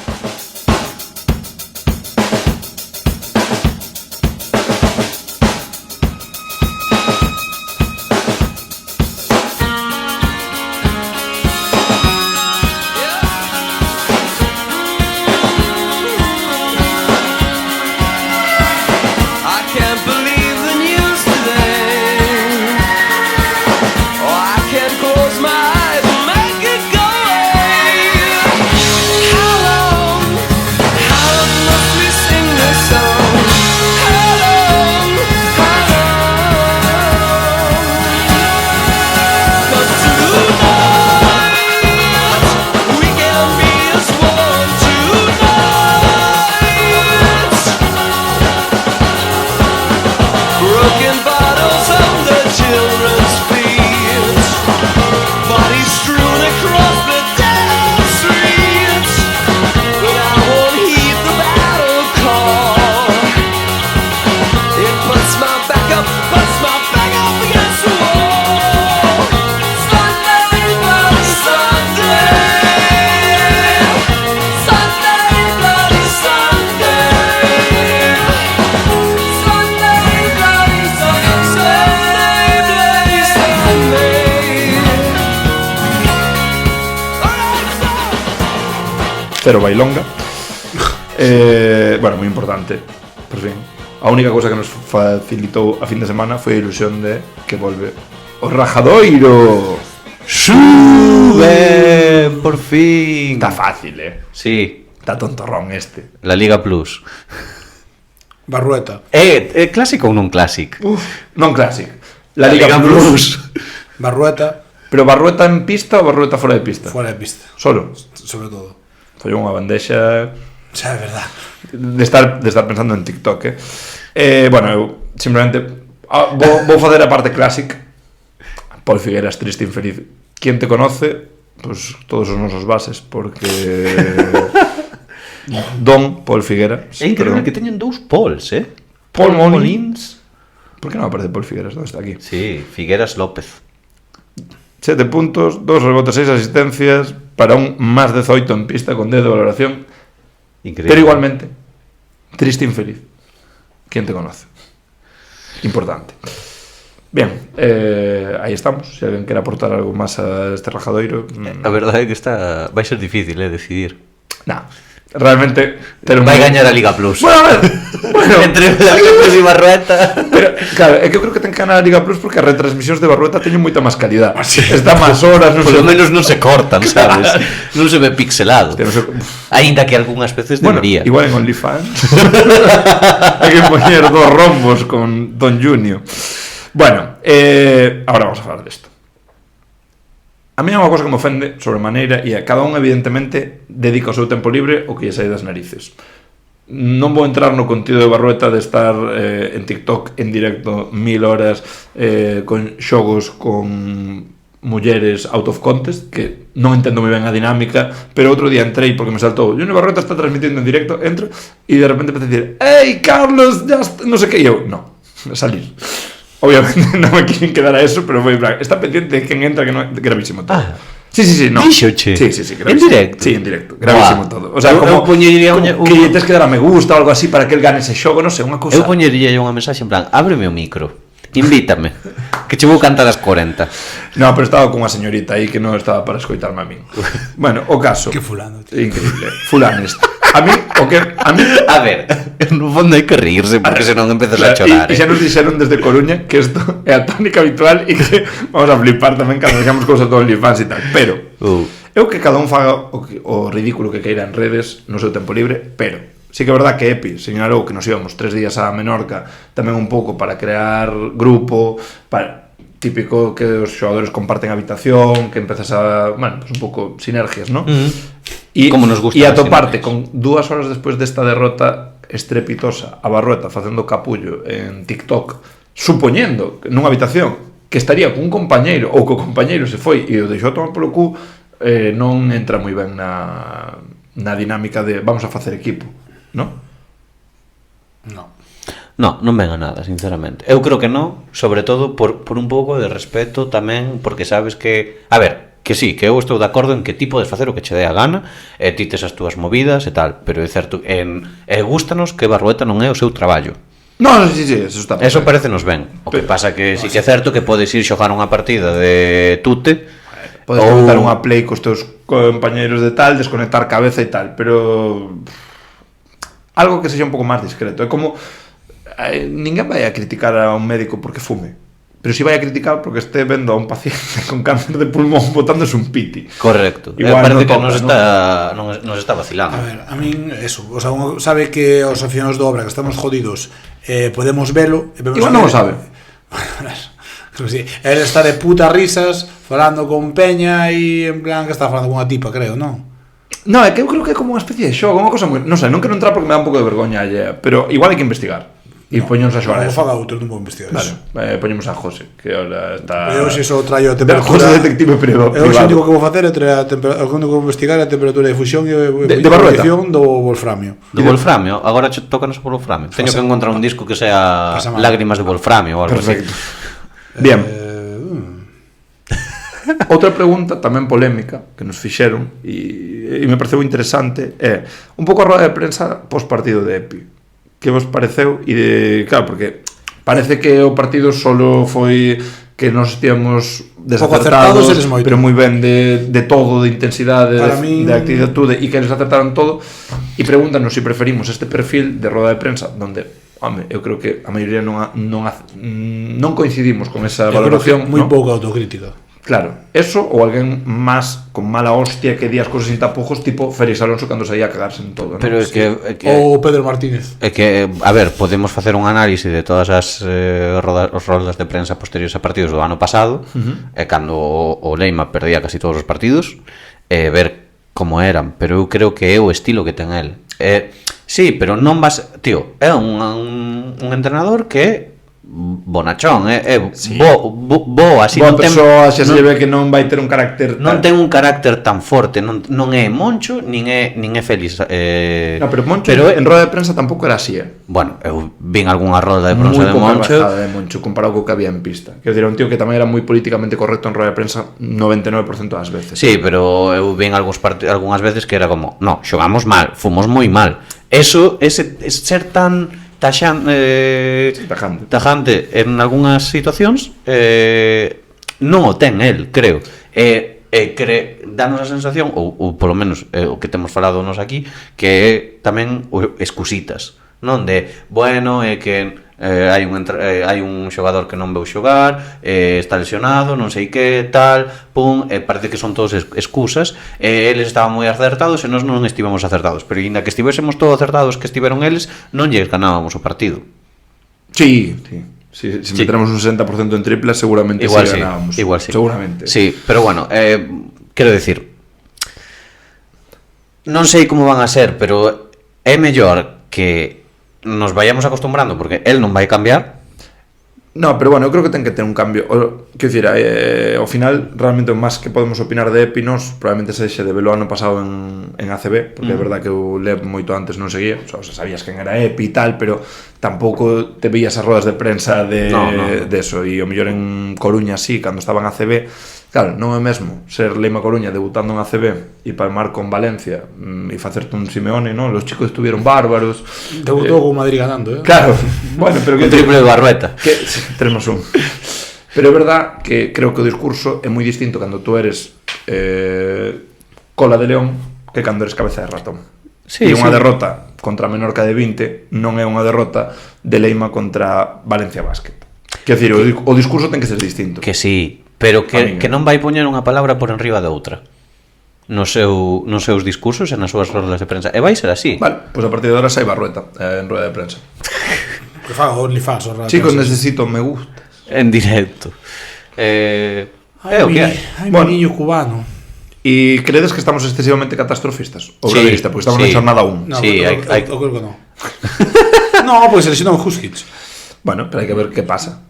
Speaker 2: I can't believe the news today. Oh, I can't close my eyes and make it go away. How long must we sing this song? How long? 'Cause tonight we can be as one tonight. Broken bottles on the children's feet, bodies strewn across the dead streets. But I won't heed the battle call. It puts my back up against the wall. Sunday, bloody Sunday. Sunday, bloody Sunday. Sunday, bloody Sunday, bloody Sunday. All right, stop.
Speaker 1: Cero Bailonga. Bueno, moi importante. Por fin. A única cousa que nos facilitou a fin de semana foi a ilusión de que volve o Rajadoiro.
Speaker 4: Sube, por fin.
Speaker 1: Está fácil,
Speaker 4: Sí,
Speaker 1: Está tontorrón este.
Speaker 4: la Liga Plus.
Speaker 5: Barrueta.
Speaker 4: Clásico ou non clásico?
Speaker 1: Non Classic. La Liga Plus.
Speaker 5: Barrueta,
Speaker 1: Pero Barrueta en pista ou Barrueta fora de pista?
Speaker 5: fuera de pista.
Speaker 1: Solo.
Speaker 5: Sobre todo.
Speaker 1: Foi unha bandexa
Speaker 5: O sea, é verdad.
Speaker 1: de estar pensando en TikTok, bueno, eu simplemente vou facer a parte classic. Paul Figueras, triste e infeliz. Quien te conoce, pues todos os nosos bases, porque Don Paul Figueras.
Speaker 4: É increíble
Speaker 1: perdón.
Speaker 4: que teñen dous Pauls,
Speaker 1: Paul Molins. Por que non aparece Paul Figueras? ¿Dónde está aquí?
Speaker 4: Sí, Figueras López.
Speaker 1: 7 puntos, 2 rebotes, 6 asistencias para un más 18 en pista con 10 de valoración.
Speaker 4: Increíble.
Speaker 1: Pero igualmente Triste infeliz. ¿Quién te conoce? Importante. Bien, aí estamos. Se alguén quere aportar algo máis a este rajadoiro...
Speaker 4: A verdade é que vai ser difícil, decidir.
Speaker 1: Nah, realmente...
Speaker 4: Vai gañar a Liga Plus.
Speaker 1: Bueno, a ver,
Speaker 4: Entre a Liga Plus e Barrueta.
Speaker 1: Pero, claro, é que eu creo que ten que ganar a Liga Plus porque as retransmisións de Barrueta teñen moita máis calidad. Está máis horas, non
Speaker 4: Por
Speaker 1: sei.
Speaker 4: lo menos non se cortan, sabes? Non se ve pixelado.
Speaker 1: Non sei.
Speaker 4: Aínda que algunhas veces
Speaker 1: Bueno,
Speaker 4: debería.
Speaker 1: igual en OnlyFans hai que poñer 2 rombos con Don Junio. Bueno, ahora vamos a falar desto. A mí é unha cosa que me ofende sobremaneira e a cada un evidentemente dedica o seu tempo libre o que lle sai das narices. Non vou entrar no contido de Barrueta de estar en TikTok en directo 1000 horas con xogos con mulleres out of contest, que non entendo moi ben a dinámica, pero outro día entrei porque me saltou Junior Barrueta está transmitindo en directo, entro e de repente empecé a decir «Hey, Carlos, non sei que», e eu, no, salir. Obviamente non me quieren quedar a eso, pero foi en plan, está pendiente de quen entra, que non é gravísimo todo. Sí, no.
Speaker 4: Díxoche?
Speaker 1: Sí, gravísimo.
Speaker 4: En directo?
Speaker 1: Sí, en directo, gravísimo todo. O sea,
Speaker 4: eu
Speaker 1: como
Speaker 4: poñería
Speaker 1: que lle tes que dar a me gusta ou algo así para que el gane ese xogo, non sei, unha cousa.
Speaker 4: Eu poñería unha mensaxe en plan, ábreme o micro, invítame, que che vou cantar as 40.
Speaker 1: No, pero estaba con unha señorita aí que non estaba para escoitarme a min. Bueno, o caso.
Speaker 5: Que fulano, tío.
Speaker 1: Increíble. Fulano este. A mí
Speaker 4: A ver, no fondo hai que rirse porque senón empezas a chorar.
Speaker 1: E xa nos dixeron desde Coruña que isto é a tónica habitual e que vamos a flipar tamén cando dejamos cousas do OnlyFans e tal. Pero eu que cada un faga o ridículo que queira en redes no seu tempo libre, pero sí que é verdad que Epi señalou que nos íbamos 3 días a Menorca tamén un pouco para crear grupo, para típico que os xogadores comparten habitación, que empezas a, bueno, pues un pouco sinergias, ¿no? E
Speaker 4: como nos gusta
Speaker 1: e atoparte con 2 horas despois desta derrota estrepitosa a Barrueta facendo capullo en TikTok, supoñendo nunha habitación que estaría cun compañeiro ou que o compañeiro se foi e o deixou a tomar polo cu, non entra moi ben na dinámica de vamos a facer equipo, non?
Speaker 4: Non ven a nada, sinceramente. Eu creo que non, sobre todo por un pouco de respeto tamén, porque sabes que, a ver, que sí, que eu estou de acordo en que ti podes facer o que che dé a gana, e ti tes as túas movidas e tal, pero é certo, gústanos que Barrueta non é o seu traballo.
Speaker 1: No, sí, eso está perfecto.
Speaker 4: Eso parecenos ben. O que pasa que sí que é certo que podes ir xogar unha partida de tute,
Speaker 1: podes conectar unha play cos teus compañeiros de tal, desconectar cabeza e tal, pero algo que sexa un pouco máis discreto. É como ninguén vai a criticar a un médico porque fume, pero si vai a criticar porque este vendo a un paciente con cáncer de pulmón botándose un piti.
Speaker 4: Correcto.
Speaker 1: Igual
Speaker 4: parece
Speaker 1: no
Speaker 4: que
Speaker 1: toca,
Speaker 4: nos está vacilando.
Speaker 5: A ver, a min eso, o sea, uno sabe que os aficionados de obra que estamos jodidos, podemos velo,
Speaker 1: igual non o sabe.
Speaker 5: Creo que sí. Él está de puta risas falando con Peña e en plan que está falando con unha tipa, creo, non?
Speaker 1: No, é que eu creo que é como unha especie de xogo, unha cosa moi, non sei, non quero entrar porque me dá un pouco de vergoña allea, pero igual hai que investigar. E poñemos a xogar a
Speaker 5: O
Speaker 1: eso.
Speaker 5: faga outro, non vou investigar
Speaker 1: Vale,
Speaker 5: eso.
Speaker 1: poñemos a José, que ahora está...
Speaker 5: Eu se só traio a
Speaker 1: José
Speaker 5: temperatura.
Speaker 1: detective privado.
Speaker 5: Eu o único que vou facer é traer a temperatura, o único que vou investigar é a temperatura de fusión e
Speaker 1: de Barrueta.
Speaker 5: do wolframio.
Speaker 4: Do wolframio, agora tócanos o wolframio. Teño que encontrar un disco que sea Lágrimas de Wolframio ou algo
Speaker 1: Perfecto.
Speaker 4: así.
Speaker 1: Bien. Outra pregunta tamén polémica que nos fixeron e me pareceu interesante é un pouco a roda de prensa pos partido de Epi. Que vos pareceu? E claro, porque parece que o partido solo foi que nos estíamos desacertados, pero moi ben de todo, de intensidade, de actividade e que eles acertaron todo e pregúntanos se preferimos este perfil de roda de prensa donde, home, eu creo que a maioría non coincidimos con esa valoración,
Speaker 5: moi pouca autocrítica.
Speaker 1: Claro, eso ou alguén máis con mala hostia que di as cousas sin tapujos, tipo Félix Alonso cando saía a cagarse en todo, ¿no?
Speaker 4: Pero é que
Speaker 5: ou Pedro Martínez.
Speaker 4: É que, a ver, podemos facer un análise de todas as roldas de prensa posteriores a partidos do ano pasado, cando o Leima perdía casi todos os partidos, ver como eran, pero eu creo que é o estilo que ten el. Sí, pero non vas, tío, é un entrenador que é bonachón, sí. bo así
Speaker 1: boa persoa, xa se ve que non vai ter un carácter
Speaker 4: non ten un carácter tan forte, non é Moncho nin é Félix,
Speaker 1: no, pero Moncho en roda de prensa tampouco era así,
Speaker 4: Bueno, eu vin algunha roda de prensa de Moncho,
Speaker 1: de Moncho comparado co que había en pista, que era un tío que tamén era moi políticamente correcto en roda de prensa 99% das veces.
Speaker 4: Sí, pero eu vin algunhas veces que era como, no, xogamos mal, fomos moi mal. Eso, ese ser tan tajante en algunhas situacións non o ten el, creo. Danos a sensación, ou polo menos o que temos falado nos aquí, que é tamén excusitas, non? De, bueno, é que hai un xogador que non veu xogar, está lesionado, non sei que, tal, pum, parece que son todos excusas, eles estaban moi acertados e nós non estivemos acertados, pero ainda que estivésemos todos acertados que estiveron eles, non lles ganábamos o partido.
Speaker 1: Sí. Si metemos un 60% en triplas, seguramente igual sí ganábamos.
Speaker 4: Igual sí.
Speaker 1: Seguramente.
Speaker 4: Sí, pero bueno, quero decir, non sei como van a ser, pero é mellor que nos vayamos acostumbrando, porque él non vai cambiar.
Speaker 1: No, pero bueno, eu creo que ten que ter un cambio. Quero dicir, ao final, realmente o máis que podemos opinar de Epinos probablemente sexe de velo ano pasado en ACB, porque é verdad que eu Lev moito antes non seguía, o sea, sabías quen era Epi e tal, pero tampouco te veías as rodas de prensa de eso, e o mellor en Coruña sí, cando estaba en ACB, claro, non é mesmo ser Leima Coruña debutando en ACB e palmar con Valencia e facerte un Simeone, non? Los chicos estuvieron bárbaros.
Speaker 5: Debutó con Madrid ganando,
Speaker 1: Claro, bueno, pero que
Speaker 4: un triple de Barrueta.
Speaker 1: 3+1. Pero é verdad que creo que o discurso é moi distinto cando tú eres cola de león que cando eres cabeza de ratón.
Speaker 4: Sí,
Speaker 1: e unha derrota contra Menorca de 20 non é unha derrota de Leima contra Valencia Basket. Quer dicir, o discurso ten que ser distinto.
Speaker 4: Que sí, pero que non vai poñer unha palabra por enriba de outra nos seus discursos e nas súas rodas de prensa. E vai ser así.
Speaker 1: Vale, pois a partir de ahora sai Barrueta en rueda de prensa.
Speaker 5: Que faga OnlyFans.
Speaker 1: Chicos, necesito me gusta.
Speaker 4: En directo. É o que hai.
Speaker 5: Ai, bueno, mi niño cubano.
Speaker 1: E credes que estamos excesivamente catastrofistas? Ou
Speaker 4: Sí,
Speaker 1: realista, porque estamos na jornada 1.
Speaker 5: No,
Speaker 4: Sí,
Speaker 5: eu creo que non. No, pois seleccionou Huskic.
Speaker 1: Bueno, pero hai que ver que pasa.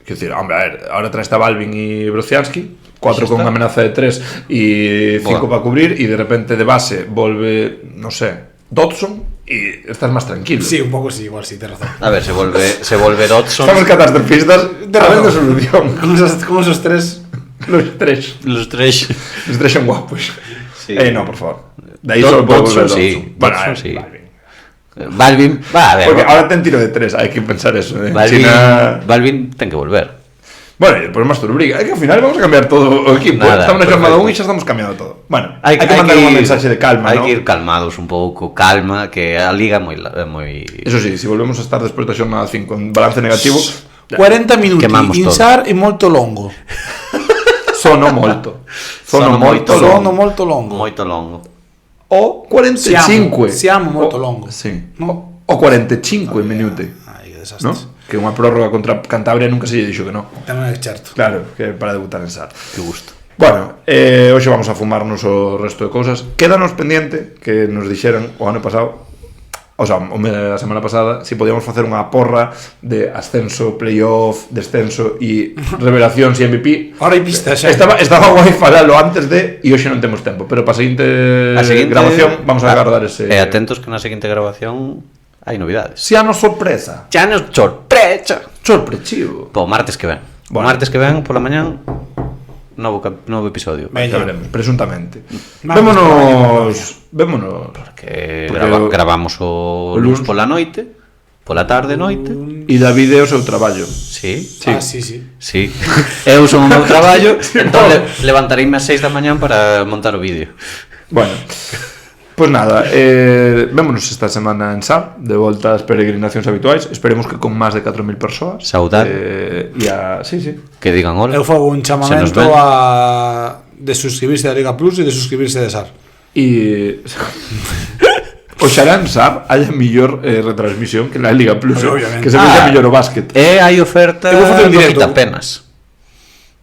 Speaker 1: Quer decir, hombre, a ver, ahora trae esta Balvin e Brociansky, 4 con amenaza de 3 e 5 para cubrir, e de repente de base volve, no sé, Dodson, e estás máis tranquilo.
Speaker 5: Sí, un pouco sí, igual sí, tens razón.
Speaker 4: A ver, se volve Dodson.
Speaker 1: Estamos catastrofistas, a ver de solución.
Speaker 5: Con esos tres.
Speaker 1: Los tres son guapos.
Speaker 4: Sí.
Speaker 1: No, por favor. De ahí solo puedo volver Dodson.
Speaker 4: Sí,
Speaker 1: Bueno,
Speaker 4: Dodson, sí.
Speaker 1: Balvin.
Speaker 4: Va, a ver.
Speaker 1: Porque ahora ten tiro de 3, hai que pensar eso.
Speaker 4: Balvin ten que volver.
Speaker 1: Bueno, e depois Masturbriga. É que ao final vamos a cambiar todo o equipo.
Speaker 4: Nada,
Speaker 1: estamos na jornada 1
Speaker 4: perfecto.
Speaker 1: e xa estamos cambiando todo. Bueno,
Speaker 4: Hai
Speaker 1: hai que mandar un mensaxe de calma,
Speaker 4: Hai
Speaker 1: ¿no?
Speaker 4: que ir calmados un pouco, calma, que a liga é moi
Speaker 1: Eso sí, se volvemos a estar despois da jornada 5 con balance negativo,
Speaker 5: 40 minutos,
Speaker 4: Quemamos todo.
Speaker 5: insar e molto longo.
Speaker 1: sono moito. Sono moito
Speaker 5: Sono molto longo.
Speaker 4: moito longo.
Speaker 1: O 45.
Speaker 5: Siamo molto longo.
Speaker 1: Sí.
Speaker 5: No?
Speaker 1: O 45 minuti.
Speaker 5: Ai, que desastre.
Speaker 1: ¿No? Que unha prórroga contra Cantabria nunca se lle dixo que non.
Speaker 5: Tamén é certo.
Speaker 1: Claro, que para debutar en SAR.
Speaker 4: Que gusto.
Speaker 1: Bueno, hoxe vamos a fumarnos o resto de cousas. Quédanos pendiente que nos dixeran o ano pasado, o sea, a semana pasada, si podíamos facer unha porra de ascenso, playoff, descenso e revelacións e MVP.
Speaker 5: Ahora hai pista xa.
Speaker 1: Estaba guai falalo antes de e hoxe non temos tempo, pero para a seguinte grabación vamos a agardar ese.
Speaker 4: E atentos que na seguinte grabación hai novidades.
Speaker 1: Si ano sorpresa.
Speaker 4: Xa nos sorpresa.
Speaker 1: Sorprechivo.
Speaker 4: Po martes que ven.
Speaker 1: Bueno.
Speaker 4: Martes que ven pola mañán novo episodio.
Speaker 1: Ya veremos, presuntamente.
Speaker 5: Vamos,
Speaker 1: Vémonos.
Speaker 4: Que
Speaker 1: Porque
Speaker 4: gravamos o luns pola noite, pola tarde noite.
Speaker 1: E David é o seu traballo.
Speaker 4: Sí.
Speaker 1: Sí.
Speaker 5: Ah, sí.
Speaker 4: Sí. Eu son o meu traballo, entón levantareime ás 6 da mañán para montar o vídeo.
Speaker 1: Bueno, pues nada, vémonos esta semana en SAR, de volta ás peregrinacións habituais. Esperemos que con máis de 4.000 persoas.
Speaker 4: Saudade.
Speaker 1: Sí.
Speaker 4: Que digan hola.
Speaker 5: Eu fago un
Speaker 4: Se nos
Speaker 5: chamamento
Speaker 4: ven.
Speaker 5: de suscribirse a Liga Plus e de suscribirse de SAR.
Speaker 1: E oxalá en SAR haya mellor retransmisión que na Liga Plus,
Speaker 5: Obviamente.
Speaker 1: que se vexa mellor o básquet.
Speaker 4: E hai oferta
Speaker 5: Eu vou facer un
Speaker 4: do
Speaker 5: directo.
Speaker 4: quitapenas.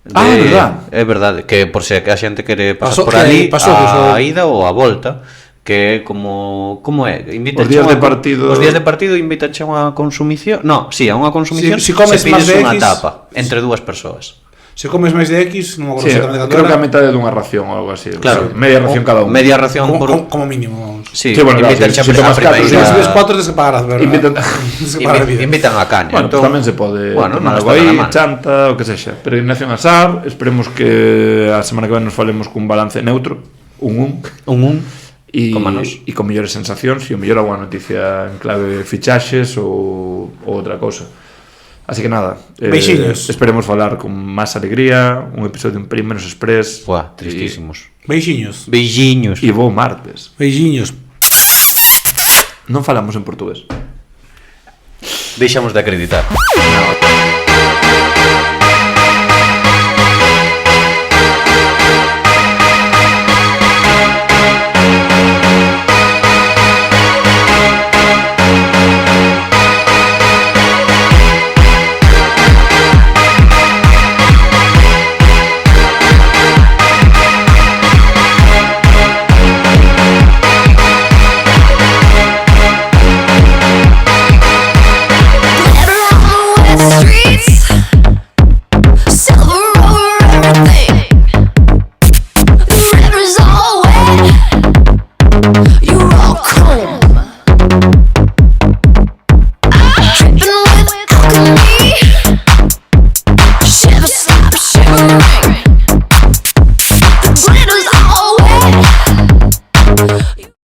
Speaker 1: É verdade.
Speaker 4: É verdade, que por se a xente quere pasar
Speaker 5: Pasou-
Speaker 4: por ali
Speaker 5: pasou,
Speaker 4: a ida ou a volta, que é como é?
Speaker 1: Os días de partido-
Speaker 4: Os días de partido invítache a unha consumición. No, si, a unha consumición.
Speaker 5: Si comes
Speaker 4: se
Speaker 5: máis
Speaker 4: pides
Speaker 5: de
Speaker 4: unha
Speaker 5: X,
Speaker 4: tapa entre dúas persoas.
Speaker 5: Se comes máis de X, non me acordo
Speaker 1: Sí,
Speaker 5: exactamente
Speaker 1: creo
Speaker 5: canto
Speaker 1: que a
Speaker 5: era.
Speaker 1: metade dunha ración ou algo así.
Speaker 4: Claro.
Speaker 1: Sí, media ración cada un.
Speaker 4: Media ración
Speaker 5: Como mínimo, vamos.
Speaker 4: Sí,
Speaker 1: Sí, bueno, claro,
Speaker 4: invítache
Speaker 1: si
Speaker 4: a
Speaker 1: tomas catro,
Speaker 5: Si
Speaker 1: Ya.
Speaker 5: recibes 4 tens que pagar a verdad.
Speaker 1: Invitan,
Speaker 5: Tens que pagar a vida.
Speaker 4: Invitan a caña.
Speaker 1: bueno,
Speaker 4: entón,
Speaker 1: tamén se pode
Speaker 4: bueno, non
Speaker 1: tomar algo
Speaker 4: está
Speaker 1: aí,
Speaker 4: nada mal.
Speaker 1: chanta, o que sexa. Peregrinación a SAR, esperemos que a semana que ven nos falemos cun balance neutro, un.
Speaker 4: Como nos.
Speaker 1: E con mellores sensacións e o mellor alguna noticia en clave fichaxes ou outra cosa. Así que nada,
Speaker 5: Beixiños.
Speaker 1: esperemos falar con máis alegría, un episodio un pelín menos express.
Speaker 4: Buah, tristísimos.
Speaker 5: Beixiños.
Speaker 4: Beijiños.
Speaker 1: E bo martes.
Speaker 5: Beixiños.
Speaker 1: Non falamos en portugués.
Speaker 4: Deixamos de acreditar.